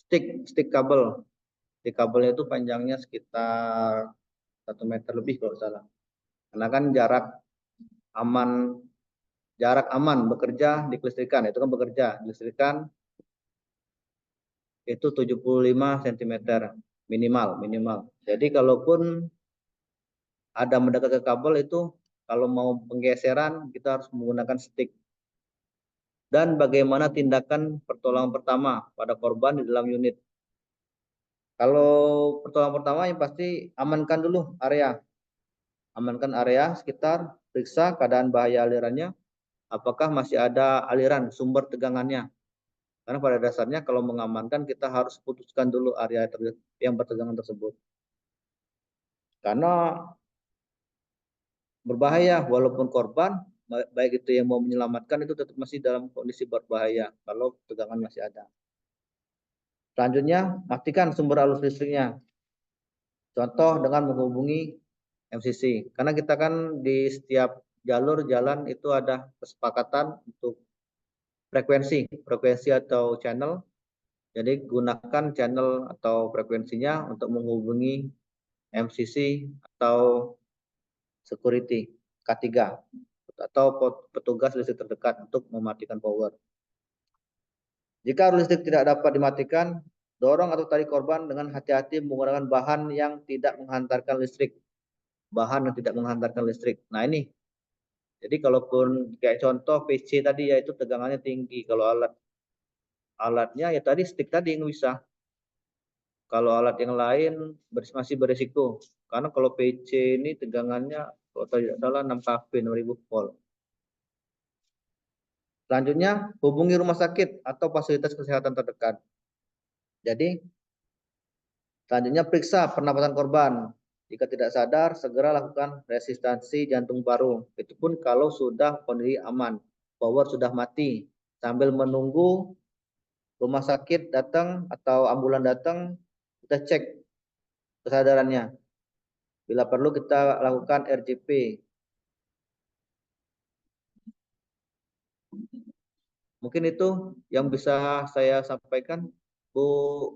stick kabel. Stick kabelnya itu panjangnya sekitar 1 meter lebih kalau salah. Karena kan jarak aman bekerja di kelistrikan, itu kan bekerja di kelistrikan itu 75 cm minimal. Jadi kalaupun ada mendekat ke kabel itu, kalau mau penggeseran kita harus menggunakan stick. Dan bagaimana tindakan pertolongan pertama pada korban di dalam unit. Kalau pertolongan pertama yang pasti amankan dulu area. Amankan area sekitar, periksa keadaan bahaya alirannya, apakah masih ada aliran sumber tegangannya. Karena pada dasarnya kalau mengamankan kita harus putuskan dulu area yang bertegangan tersebut. Karena berbahaya, walaupun korban, baik itu yang mau menyelamatkan itu tetap masih dalam kondisi berbahaya kalau tegangan masih ada. Selanjutnya, pastikan sumber arus listriknya. Contoh dengan menghubungi MCC. Karena kita kan di setiap jalur jalan itu ada kesepakatan untuk frekuensi atau channel. Jadi gunakan channel atau frekuensinya untuk menghubungi MCC atau security K3 atau petugas listrik terdekat untuk mematikan power. Jika arus listrik tidak dapat dimatikan, dorong atau tarik korban dengan hati-hati menggunakan bahan yang tidak menghantarkan listrik. Nah ini, jadi kalaupun kayak contoh PC tadi yaitu tegangannya tinggi, kalau alatnya ya tadi stick tadi yang bisa. Kalau alat yang lain masih berisiko. Karena kalau PC ini tegangannya kalau tidak salah 6 kV, 6000 volt. Selanjutnya, hubungi rumah sakit atau fasilitas kesehatan terdekat. Jadi, selanjutnya periksa pernapasan korban. Jika tidak sadar, segera lakukan resistensi jantung paru. Itu pun kalau sudah kondisi aman, power sudah mati. Sambil menunggu rumah sakit datang atau ambulan datang, kita cek kesadarannya. Bila perlu kita lakukan RJP. Mungkin itu yang bisa saya sampaikan, Bu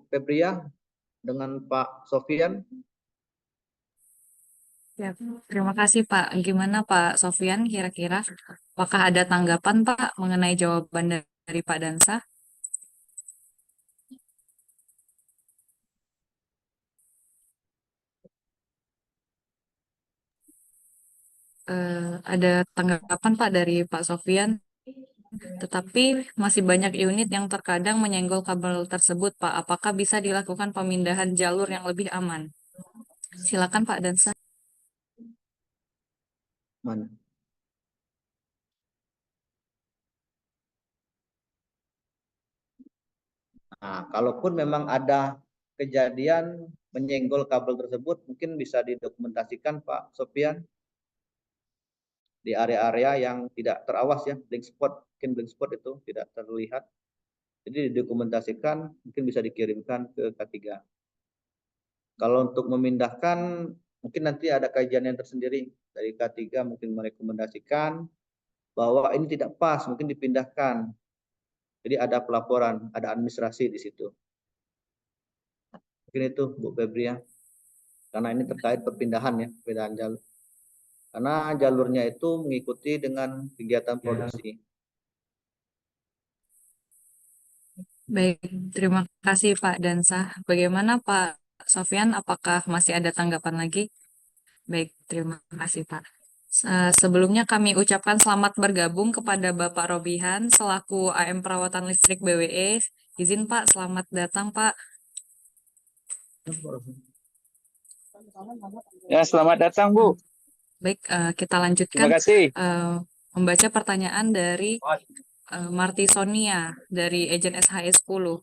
Febria dengan Pak Sofian. Ya, terima kasih Pak. Gimana Pak Sofian kira-kira? Apakah ada tanggapan Pak mengenai jawaban dari Pak Dansah? Ada tanggapan Pak dari Pak Sofian, tetapi masih banyak unit yang terkadang menyenggol kabel tersebut Pak. Apakah bisa dilakukan pemindahan jalur yang lebih aman? Silakan Pak Dansah. Mana? Nah, kalaupun memang ada kejadian menyenggol kabel tersebut, mungkin bisa didokumentasikan Pak Sofian di area-area yang tidak terawas ya, blink spot, mungkin blink spot itu tidak terlihat. Jadi didokumentasikan, mungkin bisa dikirimkan ke K3. Kalau untuk memindahkan, mungkin nanti ada kajian yang tersendiri dari K3, mungkin merekomendasikan bahwa ini tidak pas, mungkin dipindahkan. Jadi ada pelaporan, ada administrasi di situ. Mungkin itu Bu Febri ya. Karena ini terkait perpindahan ya, perpindahan jalur. Karena jalurnya itu mengikuti dengan kegiatan produksi. Baik, terima kasih Pak Dansah. Bagaimana Pak Sofyan? Apakah masih ada tanggapan lagi? Baik, terima kasih Pak. Sebelumnya kami ucapkan selamat bergabung kepada Bapak Robihan selaku AM Perawatan Listrik BWE. Izin Pak, selamat datang Pak. Ya, selamat datang, Bu. Baik, kita Terima lanjutkan kasih. membaca pertanyaan dari Marti Sonia dari Agen SHE 10.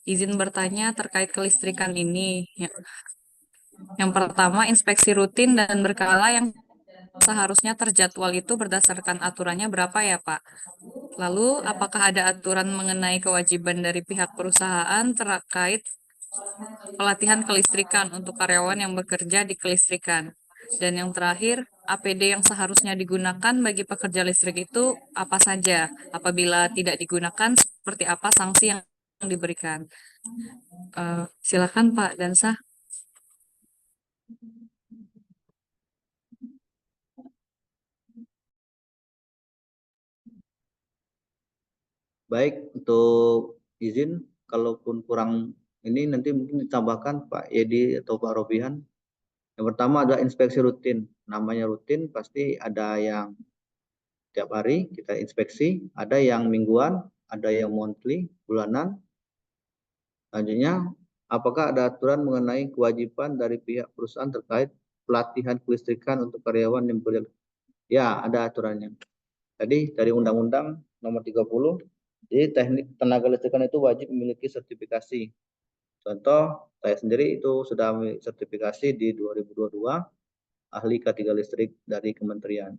Izin bertanya terkait kelistrikan ini. Yang pertama, inspeksi rutin dan berkala yang seharusnya terjadwal itu berdasarkan aturannya berapa ya, Pak? Lalu, apakah ada aturan mengenai kewajiban dari pihak perusahaan terkait pelatihan kelistrikan untuk karyawan yang bekerja di kelistrikan? Dan yang terakhir, APD yang seharusnya digunakan bagi pekerja listrik itu apa saja? Apabila tidak digunakan, seperti apa sanksi yang diberikan? Silakan Pak Dansah. Baik, untuk izin, kalaupun kurang ini nanti mungkin ditambahkan Pak Yedi atau Pak Robihan. Yang pertama adalah inspeksi rutin. Namanya rutin pasti ada yang tiap hari kita inspeksi, ada yang mingguan, ada yang monthly, bulanan. Selanjutnya, apakah ada aturan mengenai kewajiban dari pihak perusahaan terkait pelatihan kelistrikan untuk karyawan yang bekerja? Ya, ada aturannya. Tadi dari Undang-Undang Nomor 30, jadi teknik tenaga listrikan itu wajib memiliki sertifikasi. Contoh, saya sendiri itu sudah memiliki sertifikasi di 2022, ahli K3 listrik dari kementerian.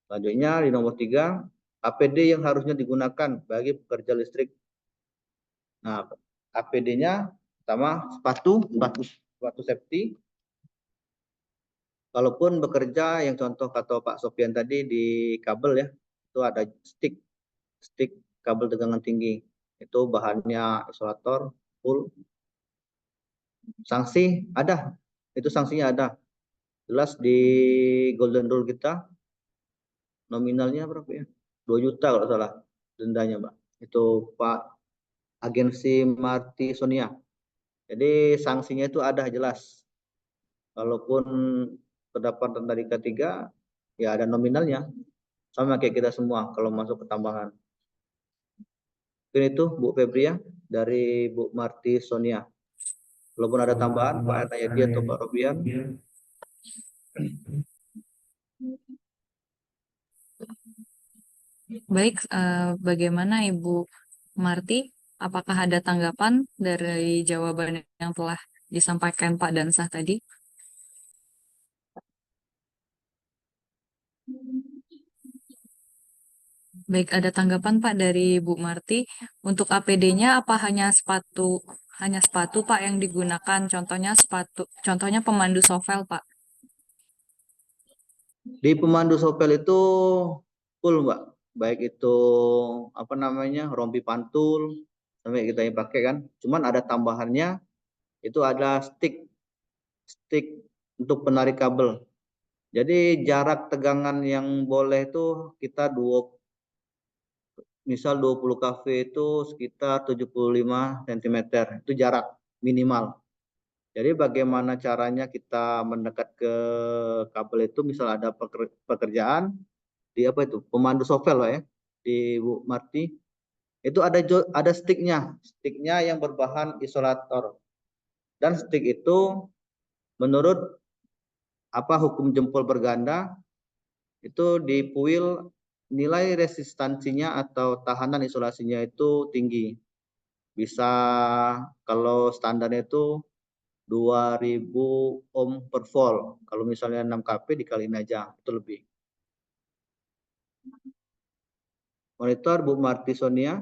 Selanjutnya di nomor 3, APD yang harusnya digunakan bagi pekerja listrik. Nah, APD-nya pertama sepatu safety. Kalaupun bekerja yang contoh kata Pak Sofian tadi di kabel ya, itu ada stick kabel tegangan tinggi. Itu bahannya isolator full. Sanksi ada. Itu sanksinya ada. Jelas di golden rule kita nominalnya berapa ya? 2 juta kalau salah dendanya, Mbak. Itu Pak Agensi Marti Sonia. Jadi sanksinya itu ada jelas. Kalaupun kedapatan dari K3, ya ada nominalnya. Sama kayak kita semua kalau masuk ke tambangan. Mungkin itu Bu Febria dari Bu Marti Sonia. Walaupun ada tambahan Pak Ernayadi atau Pak Robian. Baik, bagaimana Ibu Marti? Apakah ada tanggapan dari jawaban yang telah disampaikan Pak Dansah tadi? Baik, ada tanggapan Pak dari Bu Marti. Untuk APD-nya apa hanya sepatu Pak yang digunakan? Contohnya pemandu sovel Pak. Di pemandu sopel itu full Mbak. Baik itu apa namanya rompi pantul sampai kita yang pakai kan. Cuman ada tambahannya itu ada stick untuk penarik kabel. Jadi jarak tegangan yang boleh itu kita misal 20 kV itu sekitar 75 cm. Itu jarak minimal. Jadi bagaimana caranya kita mendekat ke kabel itu misal ada pekerjaan di apa itu pemandu sovel Pak ya di Bu Marti itu ada sticknya yang berbahan isolator dan stick itu menurut apa hukum jempol berganda itu di puil nilai resistansinya atau tahanan isolasinya itu tinggi. bisa kalau standarnya itu 2000 ohm per volt. Kalau misalnya 6 kP dikaliin aja, itu lebih. Monitor Bu Marti Sonia.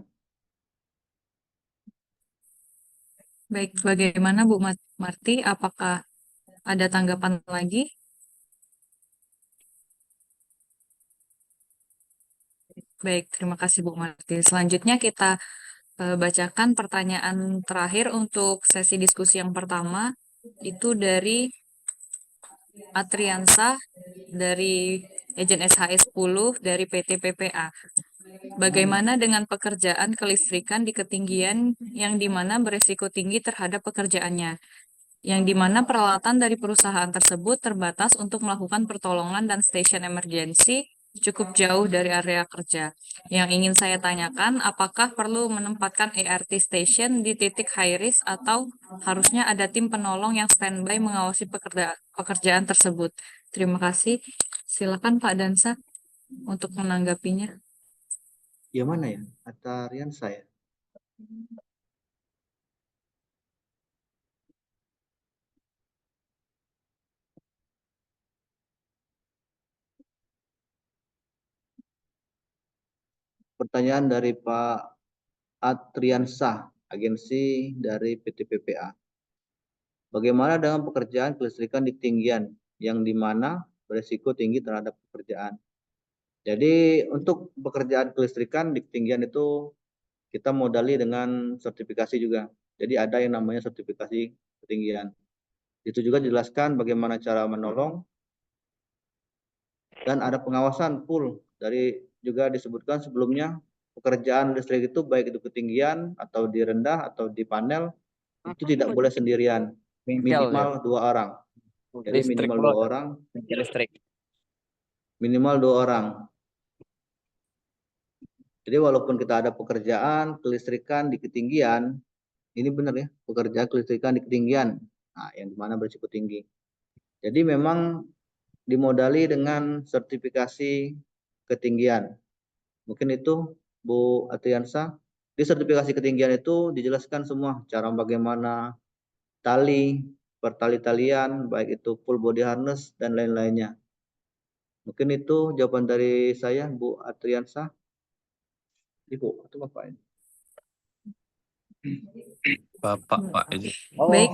Baik, bagaimana Bu Marti? Apakah ada tanggapan lagi? Baik, terima kasih Bu Marti. Selanjutnya kita bacakan pertanyaan terakhir untuk sesi diskusi yang pertama. Itu dari Atriansah dari Ejen SHE 10 dari PT PPA. Bagaimana dengan pekerjaan kelistrikan di ketinggian yang dimana beresiko tinggi terhadap pekerjaannya, yang dimana peralatan dari perusahaan tersebut terbatas untuk melakukan pertolongan dan stasiun emergensi cukup jauh dari area kerja. Yang ingin saya tanyakan, apakah perlu menempatkan ERT station di titik high risk atau harusnya ada tim penolong yang standby mengawasi pekerjaan tersebut? Terima kasih. Silakan Pak Dansa untuk menanggapinya. Yang mana ya? Atarian saya. Pertanyaan dari Pak Atriansah, agensi dari PT PPA. Bagaimana dengan pekerjaan kelistrikan di ketinggian yang dimana beresiko tinggi terhadap pekerjaan? Jadi untuk pekerjaan kelistrikan di ketinggian itu kita modali dengan sertifikasi juga. Jadi ada yang namanya sertifikasi ketinggian. Itu juga dijelaskan bagaimana cara menolong dan ada pengawasan full dari juga disebutkan sebelumnya pekerjaan listrik itu baik itu ketinggian atau di rendah atau di panel itu tidak boleh sendirian, minimal 2 orang. Jadi minimal 2 orang, minimal 2 orang. Jadi walaupun kita ada pekerjaan kelistrikan di ketinggian, ini benar ya, pekerjaan kelistrikan di ketinggian, nah yang dimana berisiko tinggi. Jadi memang dimodali dengan sertifikasi ketinggian. Mungkin itu Bu Atriansa. Di sertifikasi ketinggian itu dijelaskan semua cara bagaimana tali, pertali-talian, baik itu full body harness dan lain-lainnya. Mungkin itu jawaban dari saya, Bu Atriansa. Ibu atau Bapak ini? Bapak, Pak Ejen. Baik,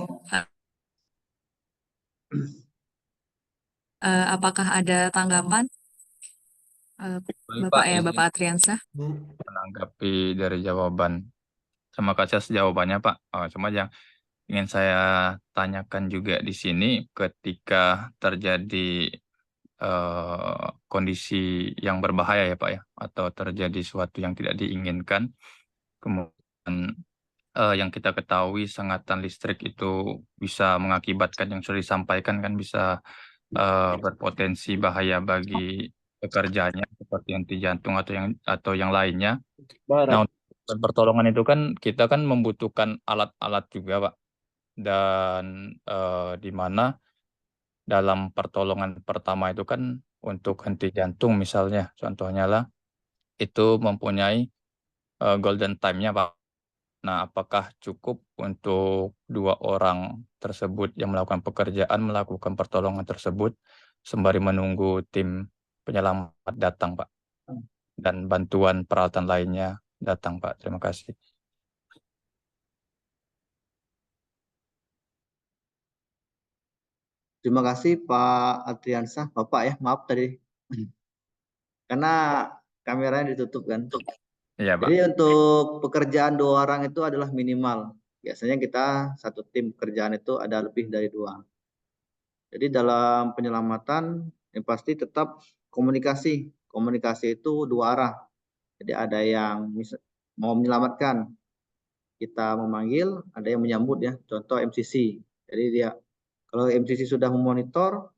apakah ada tanggapan? Baik, Bapak Pak ya, Ejen Bapak Atriansah. menanggapi dari jawaban. Terima kasih atas jawabannya, Pak. Cuma yang ingin saya tanyakan juga di sini, ketika terjadi kondisi yang berbahaya ya, Pak ya, atau terjadi sesuatu yang tidak diinginkan, kemudian yang kita ketahui sengatan listrik itu bisa mengakibatkan yang sudah disampaikan kan bisa berpotensi bahaya bagi pekerjanya seperti henti jantung atau yang lainnya. Nah, untuk pertolongan itu kan kita kan membutuhkan alat-alat juga, Pak. Dan di mana dalam pertolongan pertama itu kan untuk henti jantung misalnya, contohnya lah, itu mempunyai golden time-nya, Pak. Nah, apakah cukup untuk 2 orang tersebut yang melakukan pekerjaan, melakukan pertolongan tersebut, sembari menunggu tim penyelamat datang, Pak? Dan bantuan peralatan lainnya datang, Pak. Terima kasih. Terima kasih Pak Atriansah. Bapak ya, maaf tadi. Karena kameranya ditutup kan. Iya, Pak. Jadi untuk pekerjaan 2 orang itu adalah minimal. Biasanya kita satu tim pekerjaan itu ada lebih dari 2. Jadi dalam penyelamatan yang pasti tetap komunikasi. Komunikasi itu 2 arah. Jadi ada yang mau menyelamatkan, kita memanggil, ada yang menyambut ya. Contoh MCC. Jadi dia kalau MCC sudah memonitor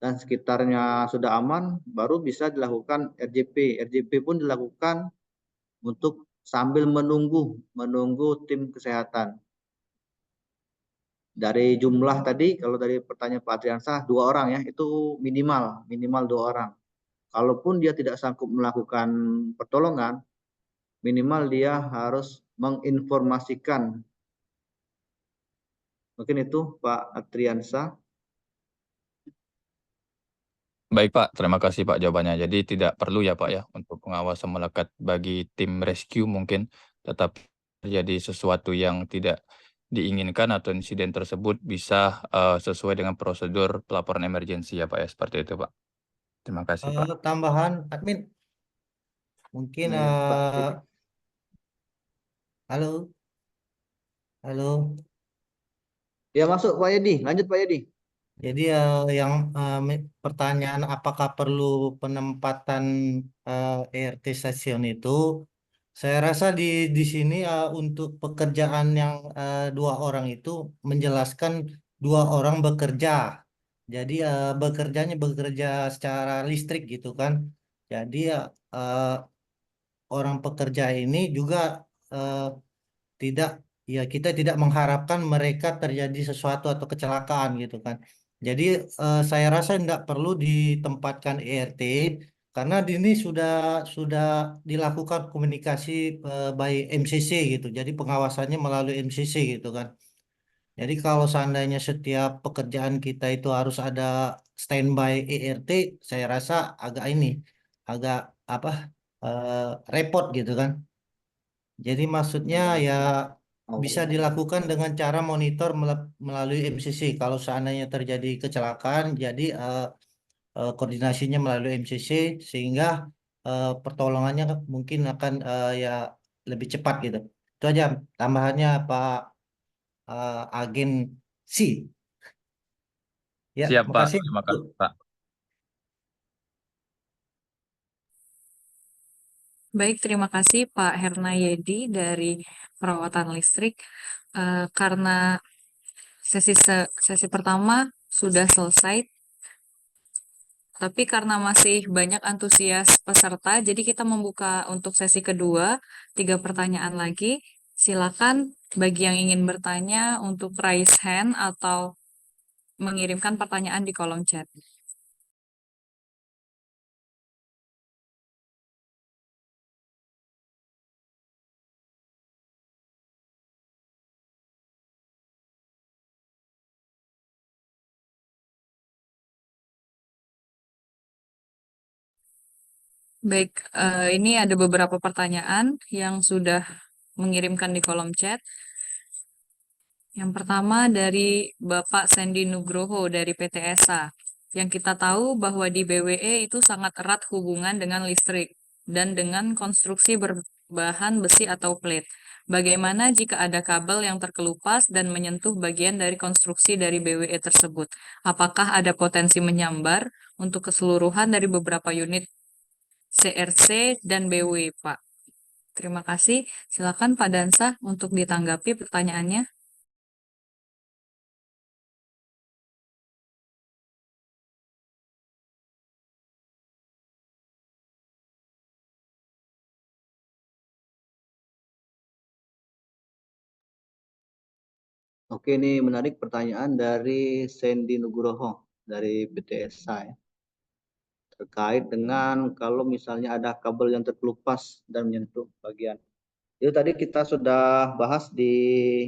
dan sekitarnya sudah aman, baru bisa dilakukan RJP. RJP pun dilakukan untuk sambil menunggu tim kesehatan. Dari jumlah tadi, kalau dari pertanyaan Pak Atriansah, 2 orang ya, itu minimal 2 orang. Kalaupun dia tidak sanggup melakukan pertolongan, minimal dia harus menginformasikan. Mungkin itu Pak Atriansa. Baik Pak, terima kasih Pak jawabannya. Jadi tidak perlu ya Pak ya untuk pengawasan melekat bagi tim rescue mungkin, tetapi terjadi sesuatu yang tidak diinginkan atau insiden tersebut bisa sesuai dengan prosedur pelaporan emergensi ya Pak ya, seperti itu Pak. Terima kasih Pak. Tambahan admin mungkin Nah, ya, Pak. halo halo. Ya masuk Pak Yedi, lanjut Pak Yedi. Jadi yang pertanyaan apakah perlu penempatan ERT stasiun itu, saya rasa di sini untuk pekerjaan yang 2 orang itu menjelaskan 2 orang bekerja. Jadi bekerja secara listrik gitu kan. Jadi eh, orang pekerja ini juga eh, tidak, ya kita tidak mengharapkan mereka terjadi sesuatu atau kecelakaan gitu kan. Jadi saya rasa tidak perlu ditempatkan ERT karena di ini sudah dilakukan komunikasi by MCC gitu. Jadi pengawasannya melalui MCC gitu kan. Jadi kalau seandainya setiap pekerjaan kita itu harus ada standby ERT, saya rasa agak apa repot gitu kan. Jadi maksudnya ya bisa dilakukan dengan cara monitor melalui MCC. Kalau seandainya terjadi kecelakaan, jadi koordinasinya melalui MCC sehingga pertolongannya mungkin akan ya lebih cepat gitu. Itu aja tambahannya Pak Agen C. Ya, Siap Pak, makasih. terima kasih Pak. Baik, terima kasih Pak Hernayedi dari perawatan listrik. Karena sesi pertama sudah selesai, tapi karena masih banyak antusias peserta, jadi kita membuka untuk sesi kedua, 3 pertanyaan lagi. Silakan bagi yang ingin bertanya untuk raise hand atau mengirimkan pertanyaan di kolom chat. Baik, ini ada beberapa pertanyaan yang sudah mengirimkan di kolom chat. Yang pertama dari Bapak Sandy Nugroho dari PT ESA. Yang kita tahu bahwa di BWE itu sangat erat hubungan dengan listrik dan dengan konstruksi berbahan besi atau plate. Bagaimana jika ada kabel yang terkelupas dan menyentuh bagian dari konstruksi dari BWE tersebut? Apakah ada potensi menyambar untuk keseluruhan dari beberapa unit CRC dan BW, Pak? Terima kasih. Silakan Pak Dansa untuk ditanggapi pertanyaannya. Oke, ini menarik pertanyaan dari Sandy Nugroho dari BTSA ya. Terkait dengan kalau misalnya ada kabel yang terkelupas dan menyentuh bagian. Itu tadi kita sudah bahas di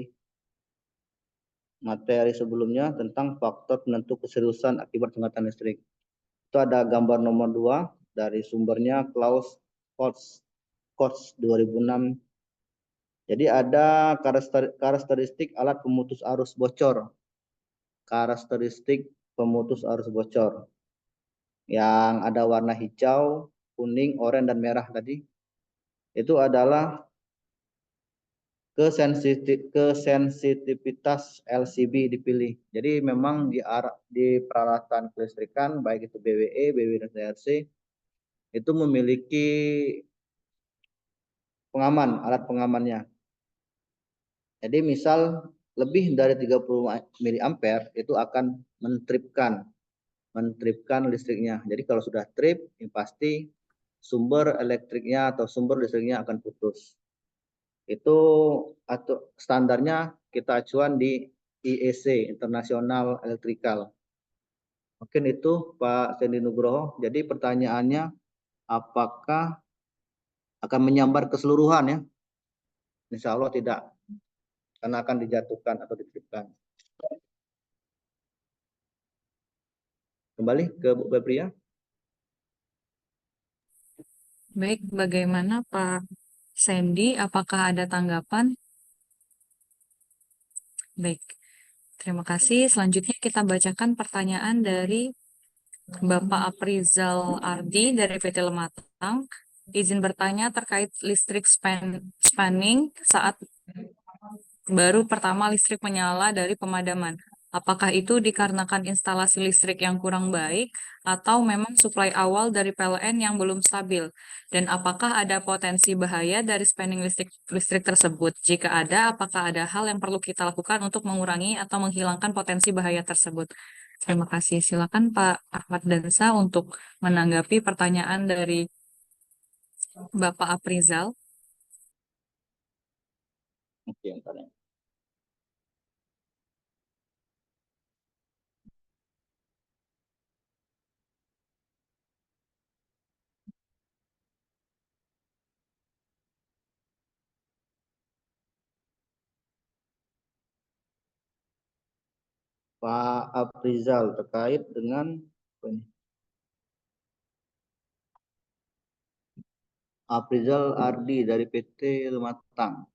materi sebelumnya tentang faktor penentu keseriusan akibat sengatan listrik. Itu ada gambar nomor 2 dari sumbernya Klaus Kotz 2006. Jadi ada karakteristik alat pemutus arus bocor. Karakteristik pemutus arus bocor yang ada warna hijau, kuning, oranye, dan merah tadi. Itu adalah kesensitivitas LCB dipilih. Jadi memang di peralatan kelistrikan baik itu BWE, BW dan CRC itu memiliki pengaman, alat pengamannya. Jadi misal lebih dari 30 mA itu akan mentripkan listriknya. Jadi kalau sudah trip, yang pasti sumber elektriknya atau sumber listriknya akan putus. Itu atau standarnya kita acuan di IEC, International Electrical. Mungkin itu Pak Sandy Nugroho. Jadi pertanyaannya apakah akan menyambar keseluruhan ya? Insya Allah tidak, karena akan dijatuhkan atau dititipkan. Kembali ke Bu Febria. Baik, bagaimana Pak Sandy? Apakah ada tanggapan? Baik, terima kasih. Selanjutnya kita bacakan pertanyaan dari Bapak Aprizal Ardi dari PT Lematang. Izin bertanya terkait listrik spanning saat baru pertama listrik menyala dari pemadaman. Apakah itu dikarenakan instalasi listrik yang kurang baik atau memang suplai awal dari PLN yang belum stabil? Dan apakah ada potensi bahaya dari spanning listrik tersebut? Jika ada, apakah ada hal yang perlu kita lakukan untuk mengurangi atau menghilangkan potensi bahaya tersebut? Terima kasih. Silakan Pak Ahmad Dansa untuk menanggapi pertanyaan dari Bapak Aprizal. Oke, bentar ya. Pak Aprizal terkait dengan apa ini? Aprizal Ardi dari PT Lematang.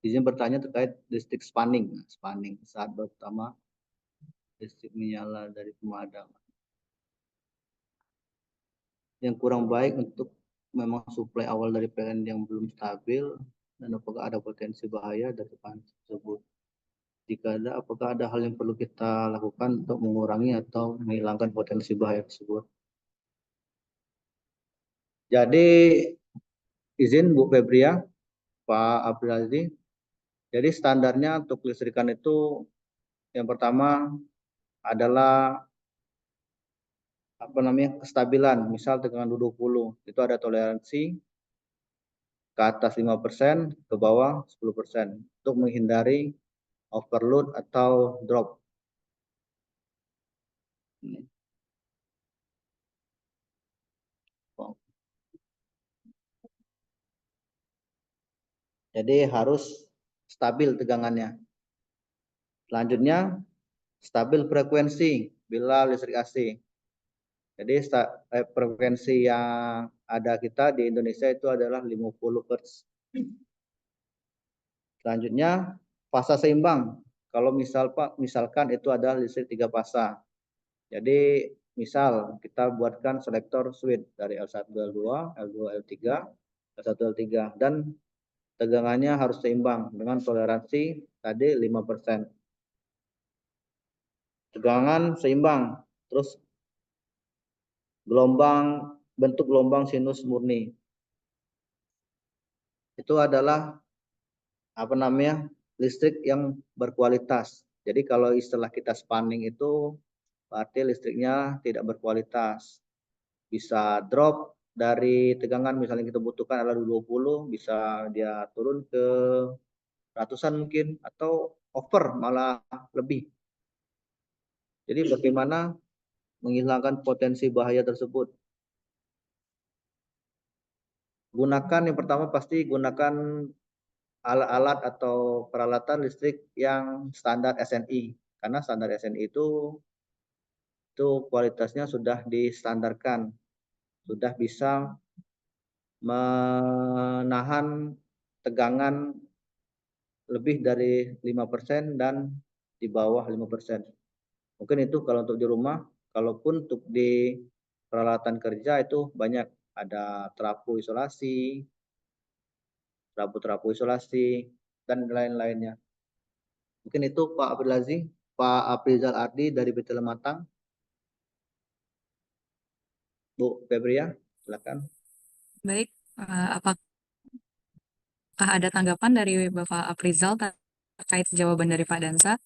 Izin bertanya terkait listrik spanning. Spanning saat pertama listrik menyala dari pemadaman. Yang kurang baik untuk memang suplai awal dari PLN yang belum stabil, dan apakah ada potensi bahaya dari panel tersebut. Jika ada, apakah ada hal yang perlu kita lakukan untuk mengurangi atau menghilangkan potensi bahaya tersebut. Jadi izin Bu Febria, Pak Abdulaziz. Jadi standarnya untuk listrikan itu yang pertama adalah kestabilan. Misal tegangan 20 itu ada toleransi ke atas 5%, ke bawah 10% untuk menghindari overload atau drop. Jadi harus stabil tegangannya. Selanjutnya stabil frekuensi bila listrik AC. Jadi frekuensi yang ada kita di Indonesia itu adalah 50 Hz. Selanjutnya fasa seimbang. Kalau misalkan itu adalah listrik 3 fasa. Jadi misal kita buatkan selektor switch dari L1, L2, L2, L3, L1, L3 dan tegangannya harus seimbang dengan toleransi tadi 5%. Tegangan seimbang, terus bentuk gelombang sinus murni. Itu adalah listrik yang berkualitas. Jadi kalau istilah kita spanning itu berarti listriknya tidak berkualitas. Bisa drop dari tegangan misalnya kita butuhkan adalah 20, bisa dia turun ke ratusan mungkin atau over malah lebih. Jadi bagaimana menghilangkan potensi bahaya tersebut? Gunakan yang pertama pasti gunakan alat-alat atau peralatan listrik yang standar SNI, karena standar SNI itu kualitasnya sudah distandarkan, sudah bisa menahan tegangan lebih dari 5% dan di bawah 5%. Mungkin itu kalau untuk di rumah. Kalaupun untuk di peralatan kerja itu banyak, ada terapu isolasi dan lain-lainnya. Mungkin itu Pak Aprizal Ardi dari PT Lematang. Bu Febria, silakan. Baik, apakah ada tanggapan dari Bapak Aprizal terkait jawaban dari Pak Dansa?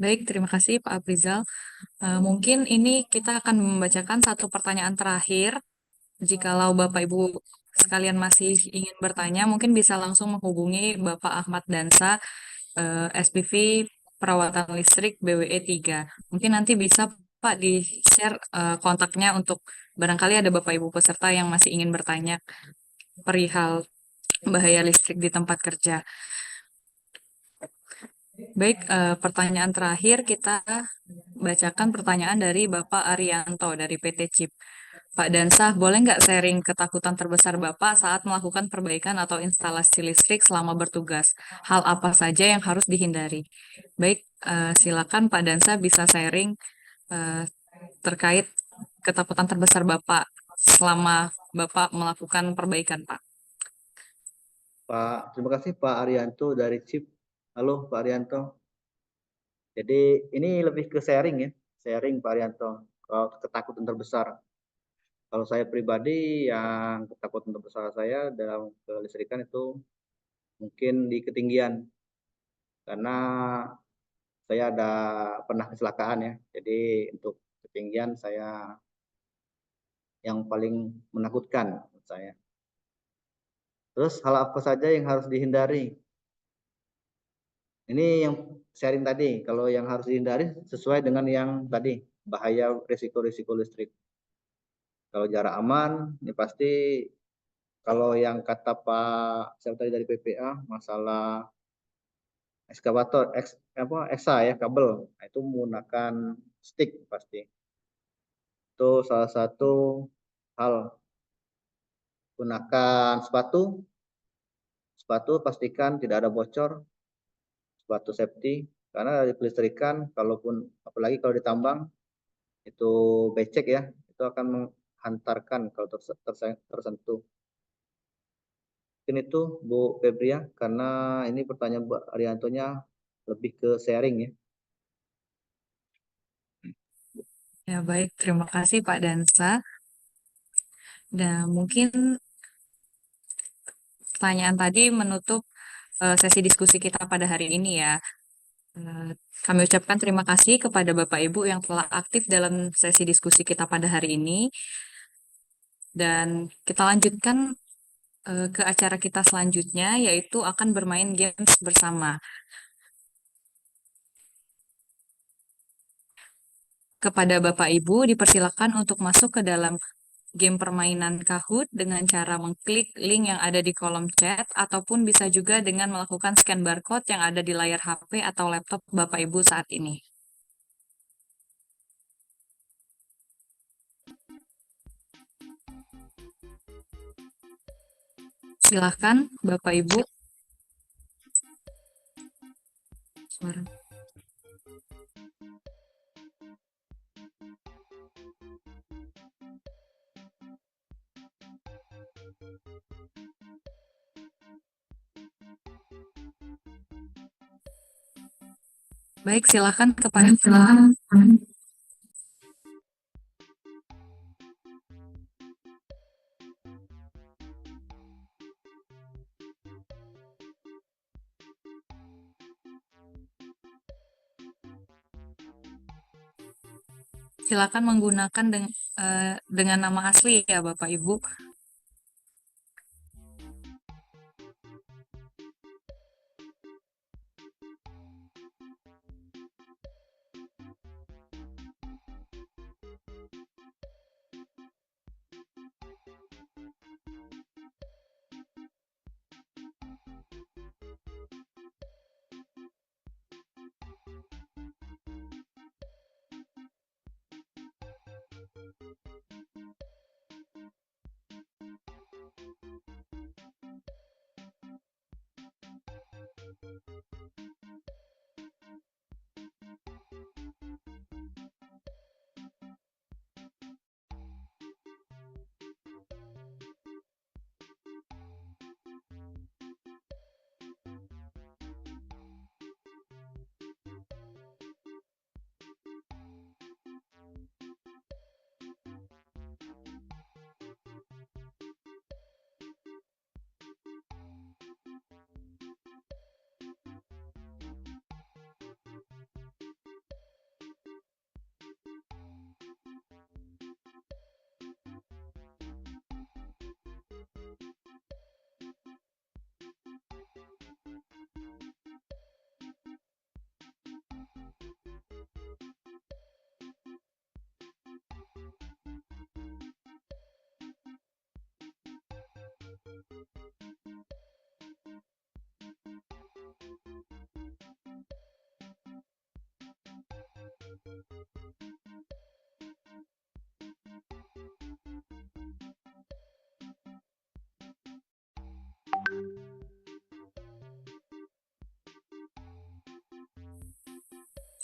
Baik, terima kasih Pak Aprizal. Mungkin ini kita akan membacakan satu pertanyaan terakhir Jikalau Bapak Ibu sekalian masih ingin bertanya, mungkin bisa langsung menghubungi Bapak Ahmad Dansa, SPV Perawatan Listrik BWE 3. Mungkin nanti bisa Pak di-share kontaknya untuk barangkali ada Bapak Ibu peserta yang masih ingin bertanya perihal bahaya listrik di tempat kerja. Baik, pertanyaan terakhir kita bacakan pertanyaan dari Bapak Arianto dari PT CIP. Pak Dansah, boleh nggak sharing ketakutan terbesar Bapak saat melakukan perbaikan atau instalasi listrik selama bertugas? Hal apa saja yang harus dihindari? Baik, silakan Pak Dansah bisa sharing eh, terkait ketakutan terbesar Bapak selama Bapak melakukan perbaikan, Pak. Terima kasih Pak Arianto dari CIP. Halo Pak Arianto. Jadi ini lebih ke sharing ya, sharing Pak Arianto. Kalau ketakutan terbesar, kalau saya pribadi yang ketakutan terbesar saya dalam kelistrikan itu mungkin di ketinggian, karena saya ada pernah kecelakaan ya. Jadi untuk ketinggian saya yang paling menakutkan menurut saya. Terus hal apa saja yang harus dihindari? Ini yang sharing tadi, kalau yang harus dihindari sesuai dengan yang tadi, bahaya risiko-risiko listrik. Kalau jarak aman, ini pasti kalau yang kata Pak siapa tadi dari PPA, masalah ekskavator, EXA ya, kabel, nah, itu menggunakan stick pasti. Itu salah satu hal. Gunakan sepatu, pastikan tidak ada bocor, sepatu safety, karena dari kelistrikan, kalaupun apalagi kalau ditambang itu becek ya, itu akan menghantarkan kalau tersentuh. Mungkin itu Bu Febria, karena ini pertanyaan Bu Ariantonya lebih ke sharing ya. Ya, baik. Terima kasih Pak Dansa. Dan mungkin pertanyaan tadi menutup sesi diskusi kita pada hari ini ya. Eh, Kami ucapkan terima kasih kepada Bapak Ibu yang telah aktif dalam sesi diskusi kita pada hari ini. Dan kita lanjutkan ke acara kita selanjutnya, yaitu akan bermain games bersama. Kepada Bapak Ibu dipersilakan untuk masuk ke dalam game permainan Kahoot dengan cara mengklik link yang ada di kolom chat, ataupun bisa juga dengan melakukan scan barcode yang ada di layar HP atau laptop Bapak Ibu saat ini. Silahkan Bapak Ibu. Suara. Baik, silakan kepada silakan menggunakan dengan nama asli ya Bapak Ibu.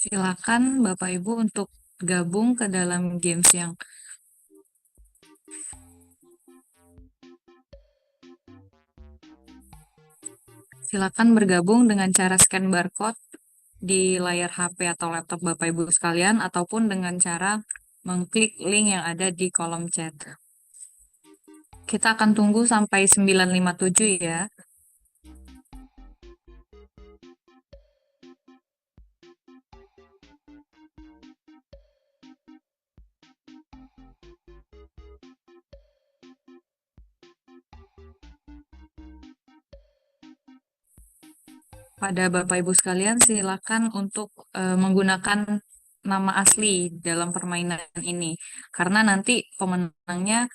Silakan Bapak Ibu untuk gabung ke dalam games yang silakan bergabung dengan cara scan barcode di layar HP atau laptop Bapak Ibu sekalian ataupun dengan cara mengklik link yang ada di kolom chat. Kita akan tunggu sampai 9.57 ya. Pada Bapak Ibu sekalian, silakan untuk menggunakan nama asli dalam permainan ini, karena nanti pemenangnya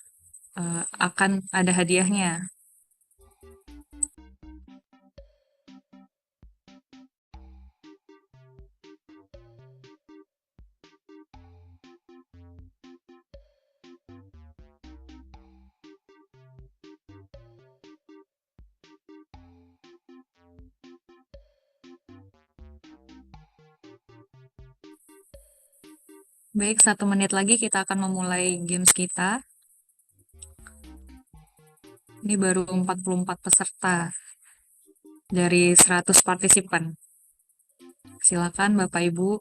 akan ada hadiahnya. Baik, 1 menit lagi kita akan memulai games kita. Ini baru 44 peserta dari 100 partisipan. Silakan Bapak Ibu.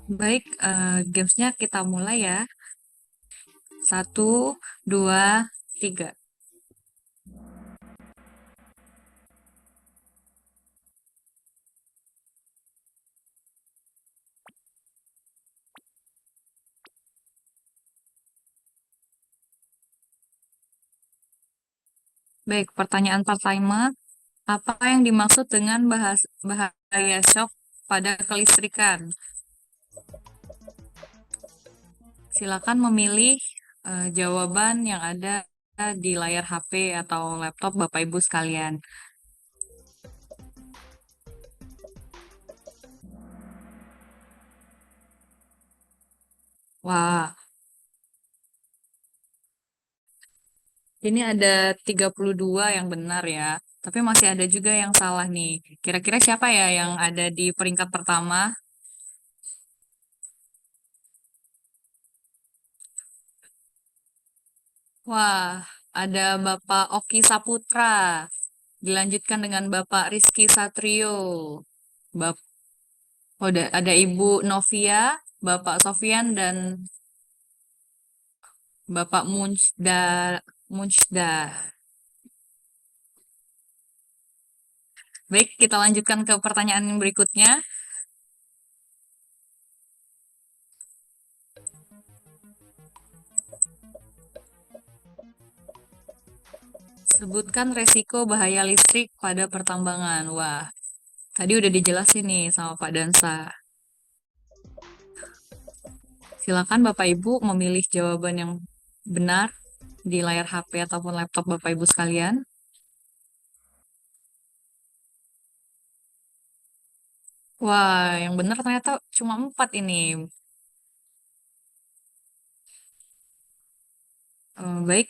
Baik, gamesnya kita mulai ya. 1, 2, 3. Baik, pertanyaan pertama, apa yang dimaksud dengan bahaya shock pada kelistrikan? Silakan memilih jawaban yang ada di layar HP atau laptop Bapak Ibu sekalian. Wah, ini ada 32 yang benar ya, tapi masih ada juga yang salah nih. Kira-kira siapa ya yang ada di peringkat pertama? Wah, ada Bapak Oki Saputra. Dilanjutkan dengan Bapak Rizky Satrio. Bap oh, ada Ibu Novia, Bapak Sofian, dan Bapak Munchda. Baik, kita lanjutkan ke pertanyaan yang berikutnya. Sebutkan resiko bahaya listrik pada pertambangan. Wah, tadi udah dijelasin nih sama Pak Dansa. Silakan Bapak Ibu memilih jawaban yang benar di layar HP ataupun laptop Bapak Ibu sekalian. Wah, yang benar ternyata cuma 4 ini. Baik,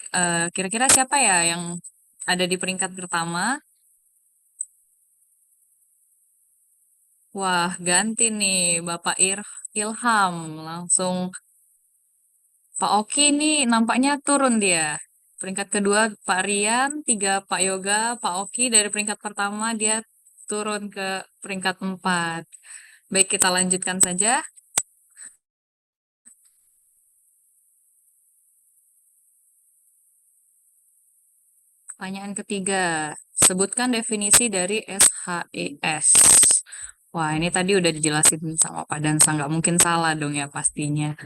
kira-kira siapa ya yang ada di peringkat pertama? Wah, ganti nih Bapak Ilham. Langsung Pak Oki ini nampaknya turun dia. Peringkat kedua Pak Rian, 3 Pak Yoga, Pak Oki dari peringkat pertama dia turun ke peringkat 4. Baik, kita lanjutkan saja. Pertanyaan ketiga, sebutkan definisi dari SHES. Wah, ini tadi udah dijelasin sama Pak Dansa, nggak mungkin salah dong ya pastinya.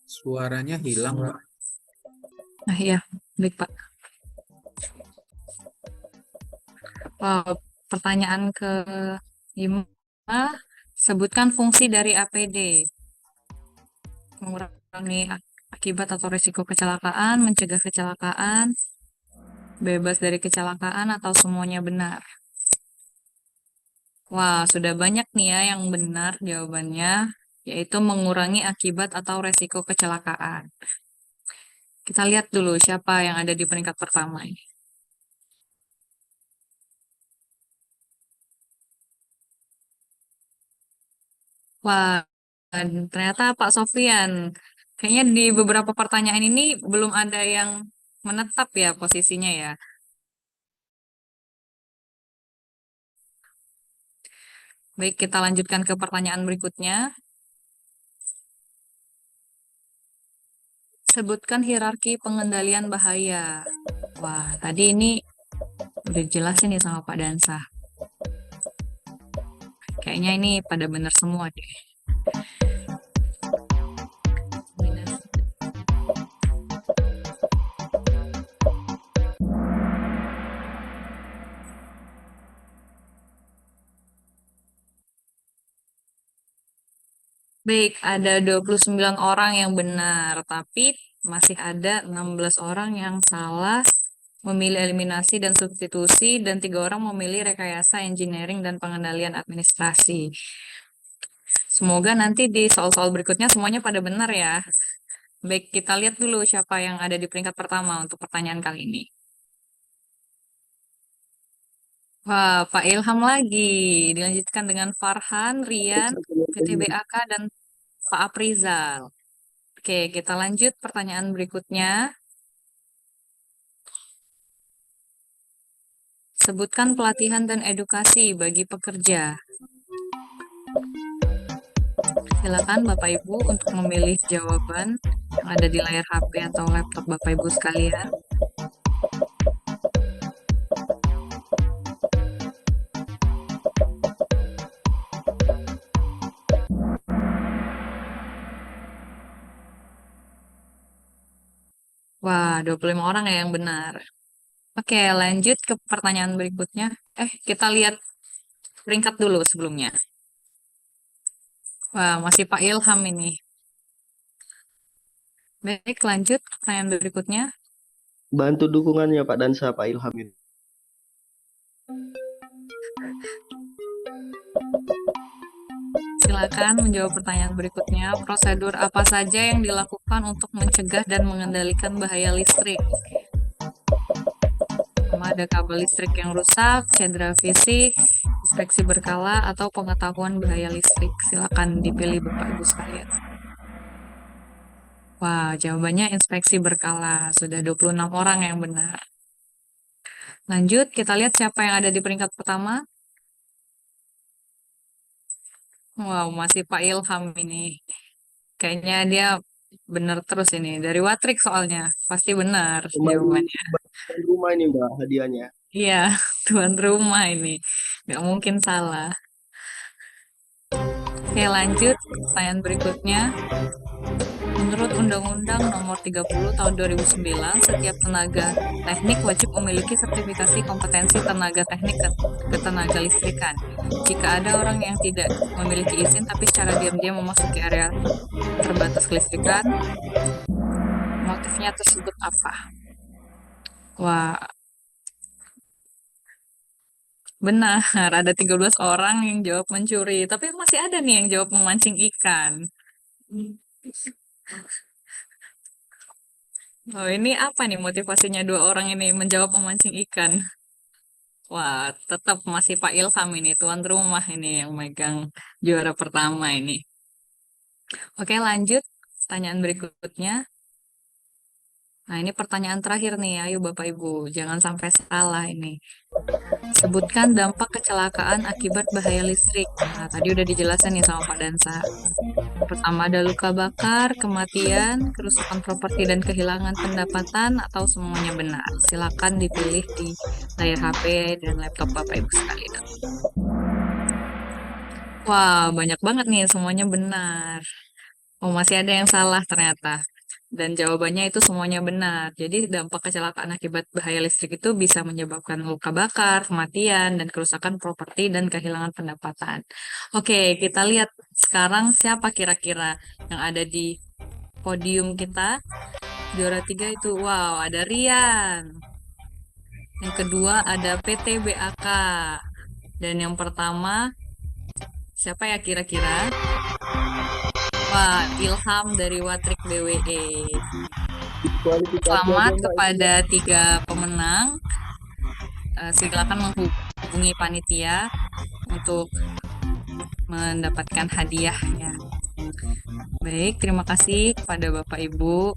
Suaranya hilang, Pak. Nah, iya, baik Pak. Pertanyaan ke 5, sebutkan fungsi dari APD. Mengurangi akibat atau risiko kecelakaan, mencegah kecelakaan, bebas dari kecelakaan, atau semuanya benar. Wah, sudah banyak nih ya yang benar jawabannya, yaitu mengurangi akibat atau resiko kecelakaan. Kita lihat dulu siapa yang ada di peringkat pertama ini. Wah, ternyata Pak Sofyan. Kayaknya di beberapa pertanyaan ini belum ada yang menetap ya posisinya ya. Baik, kita lanjutkan ke pertanyaan berikutnya. Sebutkan hierarki pengendalian bahaya. Wah, tadi ini udah jelasin nih sama Pak Dansa. Kayaknya ini pada benar semua deh. Baik, ada 29 orang yang benar, tapi masih ada 16 orang yang salah, memilih eliminasi dan substitusi, dan 3 orang memilih rekayasa engineering dan pengendalian administrasi. Semoga nanti di soal-soal berikutnya semuanya pada benar ya. Baik, kita lihat dulu siapa yang ada di peringkat pertama untuk pertanyaan kali ini. Wah, Pak Ilham lagi. Dilanjutkan dengan Farhan, Rian, PTBAK, dan Pak Aprizal. Oke, kita lanjut pertanyaan berikutnya. Sebutkan pelatihan dan edukasi bagi pekerja. Silakan Bapak Ibu untuk memilih jawaban yang ada di layar HP atau laptop Bapak Ibu sekalian. Wah, 25 orang ya yang benar. Oke, lanjut ke pertanyaan berikutnya. Kita lihat peringkat dulu sebelumnya. Wah, masih Pak Ilham ini. Baik, lanjut pertanyaan berikutnya. Bantu dukungannya Pak Dansa, Pak Ilham ini. Silakan menjawab pertanyaan berikutnya. Prosedur apa saja yang dilakukan untuk mencegah dan mengendalikan bahaya listrik? Pertama, ada kabel listrik yang rusak, cedera fisik, inspeksi berkala, atau pengetahuan bahaya listrik. Silakan dipilih Bapak Ibu sekalian. Wah, jawabannya inspeksi berkala. Sudah 26 orang yang benar. Lanjut, kita lihat siapa yang ada di peringkat pertama. Wow, masih Pak Ilham ini. Kayaknya dia benar terus ini. Dari Watrik soalnya. Pasti benar jawabannya. Tuan rumah ini Mbak hadiahnya. Iya, tuan rumah ini. Nggak mungkin salah. Oke, lanjut. Pertanyaan berikutnya. Menurut Undang-Undang Nomor 30 Tahun 2009, setiap tenaga teknik wajib memiliki sertifikasi kompetensi tenaga teknik ketenaga listrikan. Jika ada orang yang tidak memiliki izin tapi secara diam-diam memasuki area terbatas kelistrikan, motifnya tersebut apa? Wah, benar. Ada 13 orang yang jawab mencuri, tapi masih ada nih yang jawab memancing ikan. Oh, ini apa nih motivasinya 2 orang ini menjawab memancing ikan? Wah, tetap masih Pak Ilham ini, tuan rumah ini yang megang juara pertama ini. Oke, lanjut. Pertanyaan berikutnya. Nah, ini pertanyaan terakhir nih, ayo Bapak Ibu, jangan sampai salah ini. Sebutkan dampak kecelakaan akibat bahaya listrik. Nah, tadi udah dijelasin nih sama Pak Dansa. Pertama ada luka bakar, kematian, kerusakan properti dan kehilangan pendapatan, atau semuanya benar. Silakan dipilih di layar HP dan laptop Bapak Ibu sekalian. Wah, banyak banget nih, semuanya benar. Oh, masih ada yang salah ternyata. Dan jawabannya itu semuanya benar. Jadi dampak kecelakaan akibat bahaya listrik itu bisa menyebabkan luka bakar, kematian, dan kerusakan properti dan kehilangan pendapatan. Oke, kita lihat sekarang siapa kira-kira yang ada di podium kita. Juara 3 itu, wow, ada Rian. Yang kedua ada PT BAK. Dan yang pertama, siapa ya kira-kira? Wah, Ilham dari Watrik BWE. Selamat kepada 3 pemenang. Silakan menghubungi panitia untuk mendapatkan hadiahnya. Baik, terima kasih kepada Bapak Ibu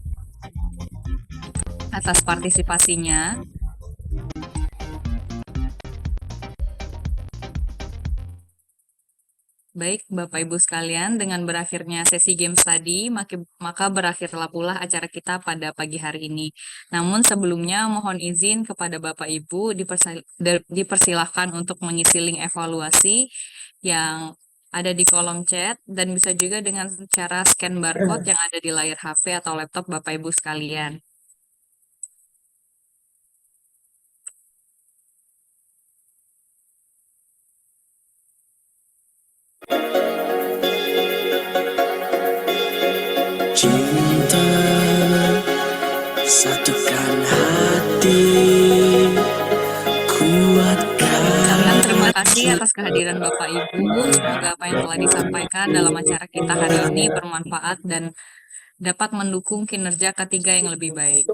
atas partisipasinya. Baik, Bapak Ibu sekalian, dengan berakhirnya sesi games tadi, maka berakhirlah pula acara kita pada pagi hari ini. Namun sebelumnya mohon izin kepada Bapak Ibu dipersilahkan untuk mengisi link evaluasi yang ada di kolom chat dan bisa juga dengan cara scan barcode yang ada di layar HP atau laptop Bapak Ibu sekalian. Cinta satukan hati, kuatkan. Terima kasih atas kehadiran Bapak Ibu. Semoga apa yang telah disampaikan dalam acara kita hari ini bermanfaat dan dapat mendukung kinerja ketiga yang lebih baik.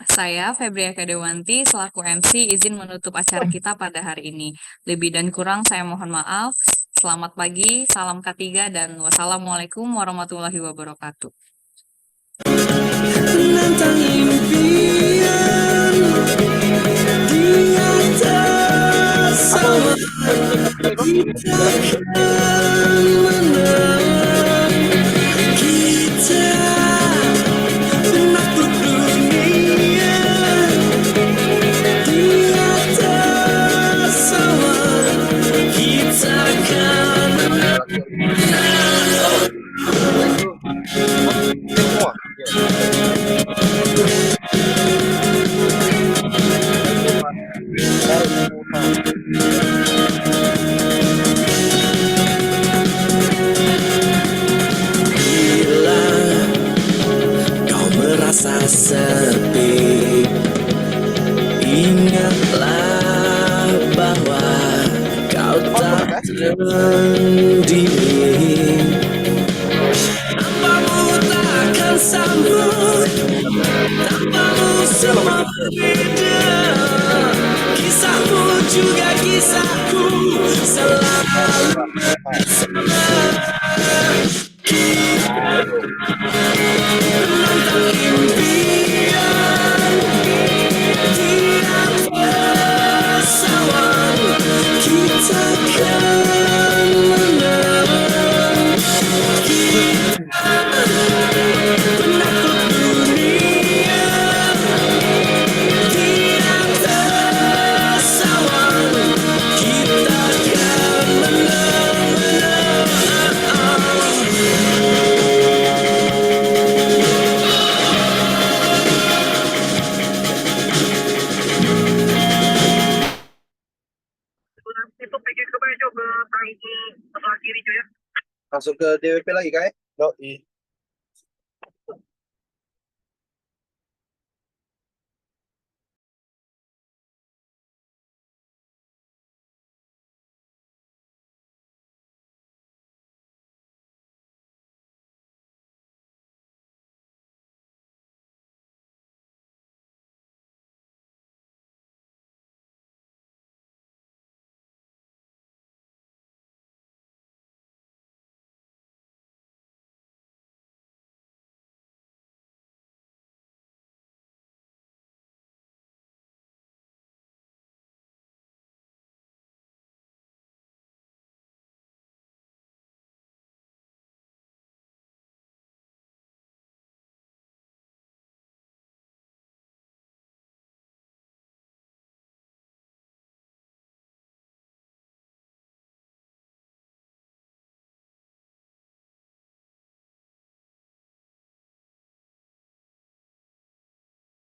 Saya, Febria Kadewanti, selaku MC, izin menutup acara kita pada hari ini. Lebih dan kurang saya mohon maaf. Selamat pagi, salam K3, dan wassalamualaikum warahmatullahi wabarakatuh. Menantang impian di atas sama, kita akan menang. Kita menakluk dunia di atas sama, kita akan menang. Bila kau merasa sepi, ingatlah bahwa kau tak sendiri. Tanpamu takkan sambut, tanpamu semua berbeda. Kisahmu juga kisahku, selalu bersama. Kita menantang impian di atas awan, kita akan menang. Kita penakluk dunia di atas awan, kita akan menang. Langsung ke DWP lagi, Kak? Yoi.